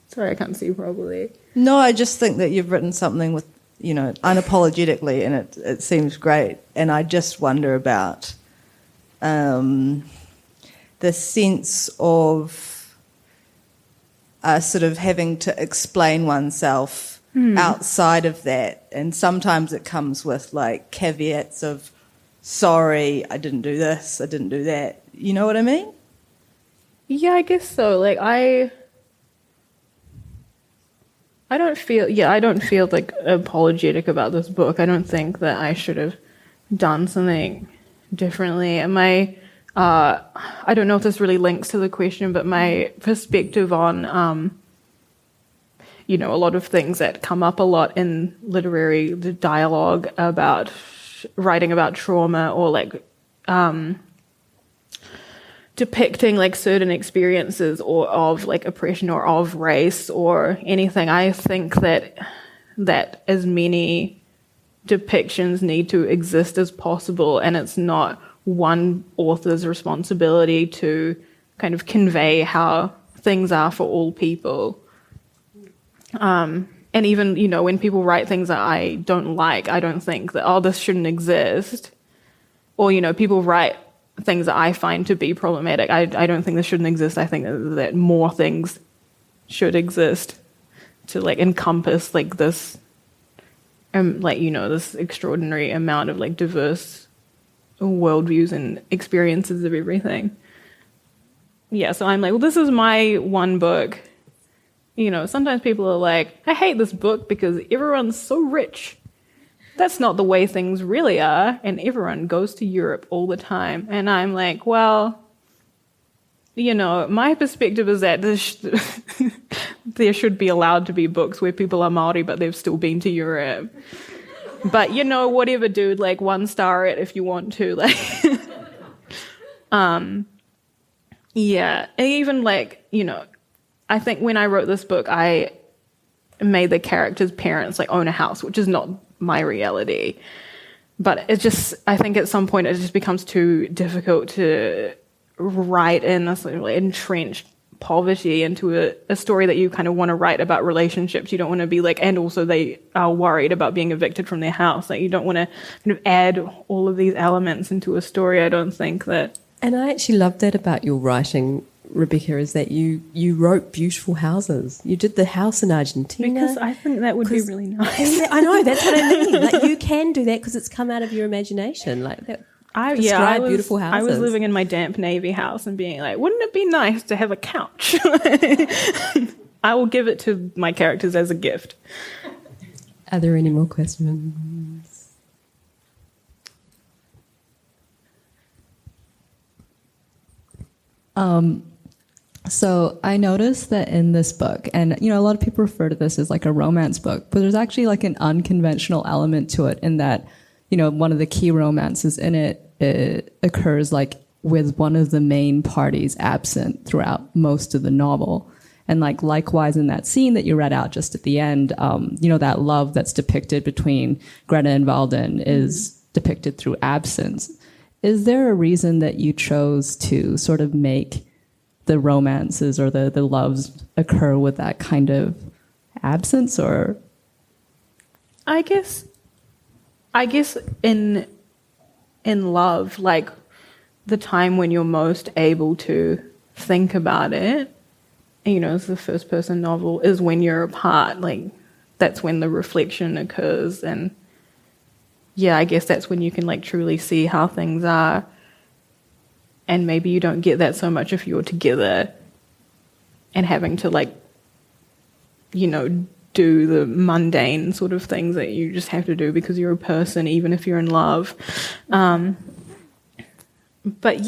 Sorry, I can't see properly. No, I just think that you've written something with, unapologetically, and it seems great. And I just wonder about the sense of sort of having to explain oneself outside of that. And sometimes it comes with caveats of, sorry, I didn't do this, I didn't do that. You know what I mean? Yeah, I guess so. I don't feel apologetic about this book. I don't think that I should have done something differently. And I don't know if this really links to the question, but my perspective on, a lot of things that come up a lot in literary dialogue about writing about trauma or depicting certain experiences or of oppression or of race or anything. I think that as many depictions need to exist as possible, and it's not one author's responsibility to kind of convey how things are for all people. And even, when people write things that I don't like, I don't think that, this shouldn't exist. Or, people write things that I find to be problematic. I don't think this shouldn't exist. I think that more things should exist to encompass this this extraordinary amount of diverse worldviews and experiences of everything. Yeah, so I'm this is my one book. Sometimes people are like, I hate this book because everyone's so rich. That's not the way things really are, and everyone goes to Europe all the time. And I'm like, well, my perspective is that there should be allowed to be books where people are Māori, but they've still been to Europe. But, whatever, dude, 1 star it if you want to. Yeah, and even I think when I wrote this book, I made the characters' parents own a house, which is not my reality. But I think at some point it just becomes too difficult to write in a sort of entrenched poverty into a story that you kind of want to write about relationships. You don't want to be and also they are worried about being evicted from their house. You don't want to kind of add all of these elements into a story. I don't think that. And I actually love that about your writing, Rebecca, is that you wrote beautiful houses. You did the house in Argentina. Because I think that would be really nice. I know, that's what I mean. You can do that because it's come out of your imagination. Beautiful houses. I was living in my damp Navy house and being wouldn't it be nice to have a couch? I will give it to my characters as a gift. Are there any more questions? So I noticed that in this book, and a lot of people refer to this as like a romance book, but there's actually like an unconventional element to it in that, one of the key romances in it occurs like with one of the main parties absent throughout most of the novel. And likewise in that scene that you read out just at the end, that love that's depicted between Greta and Valdin is depicted through absence. Is there a reason that you chose to sort of make the romances or the loves occur with that kind of absence? Or I guess in love, like the time when you're most able to think about it, as the first person novel, is when you're apart. Like that's when the reflection occurs, and I guess that's when you can like truly see how things are. And maybe you don't get that so much if you're together and having to do the mundane sort of things that you just have to do because you're a person, even if you're in love. But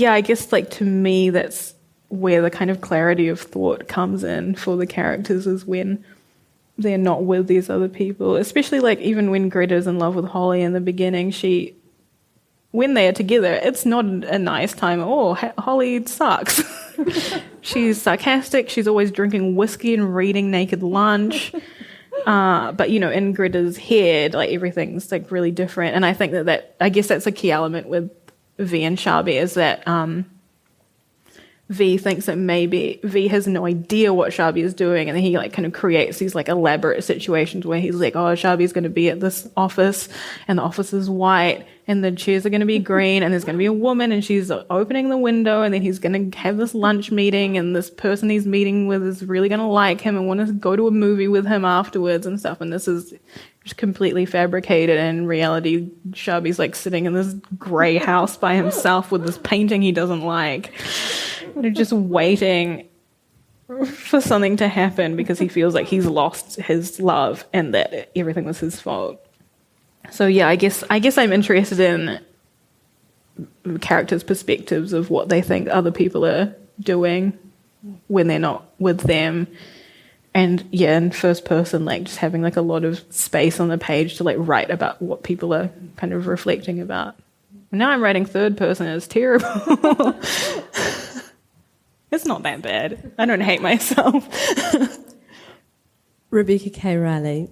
I guess to me, that's where the kind of clarity of thought comes in for the characters, is when they're not with these other people. Especially even when Greta's in love with Holly in the beginning, when they are together, it's not a nice time at all. Holly sucks. She's sarcastic. She's always drinking whiskey and reading Naked Lunch. But, in Greta's head, everything's really different. And I think that I guess that's a key element with V and Sharby, is that V thinks that maybe V has no idea what Sharby is doing, and then he kind of creates these elaborate situations where he's like, oh, Sharby's going to be at this office and the office is white and the chairs are going to be green and there's going to be a woman and she's opening the window, and then he's going to have this lunch meeting and this person he's meeting with is really going to like him and want to go to a movie with him afterwards and stuff, and this is just completely fabricated. And in reality, Sharby's sitting in this grey house by himself with this painting he doesn't like. They're just waiting for something to happen because he feels like he's lost his love and that everything was his fault. So I guess I'm interested in characters' perspectives of what they think other people are doing when they're not with them. And in first person, just having a lot of space on the page to write about what people are kind of reflecting about. Now I'm writing third person, and it's terrible. It's not that bad. I don't hate myself. Rebecca K Reilly,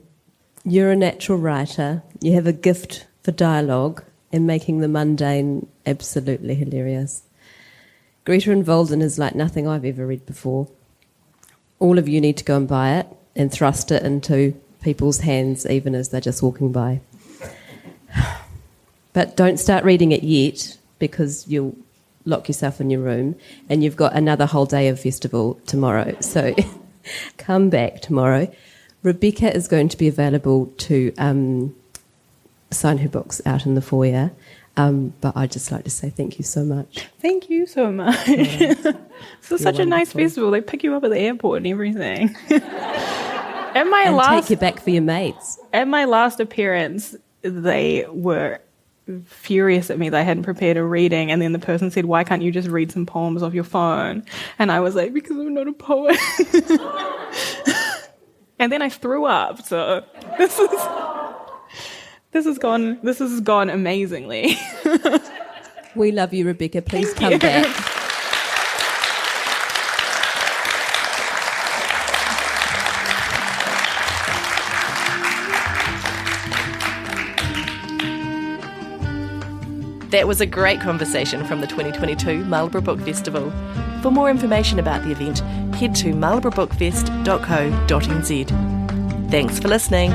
you're a natural writer. You have a gift for dialogue and making the mundane absolutely hilarious. Greta and Valdin is like nothing I've ever read before. All of you need to go and buy it and thrust it into people's hands even as they're just walking by. But don't start reading it yet, because you'll lock yourself in your room, and you've got another whole day of festival tomorrow. So come back tomorrow. Rebecca is going to be available to sign her books out in the foyer. But I'd just like to say thank you so much. Thank you so much. Yeah. This is such a nice festival. They pick you up at the airport and everything. Take you back for your mates. At my last appearance, they were furious at me that I hadn't prepared a reading, and then the person said, why can't you just read some poems off your phone? And I was like, because I'm not a poet. And then I threw up, so this has gone amazingly. We love you, Rebecca. Please come back. That was a great conversation from the 2022 Marlborough Book Festival. For more information about the event, head to marlboroughbookfest.co.nz. Thanks for listening.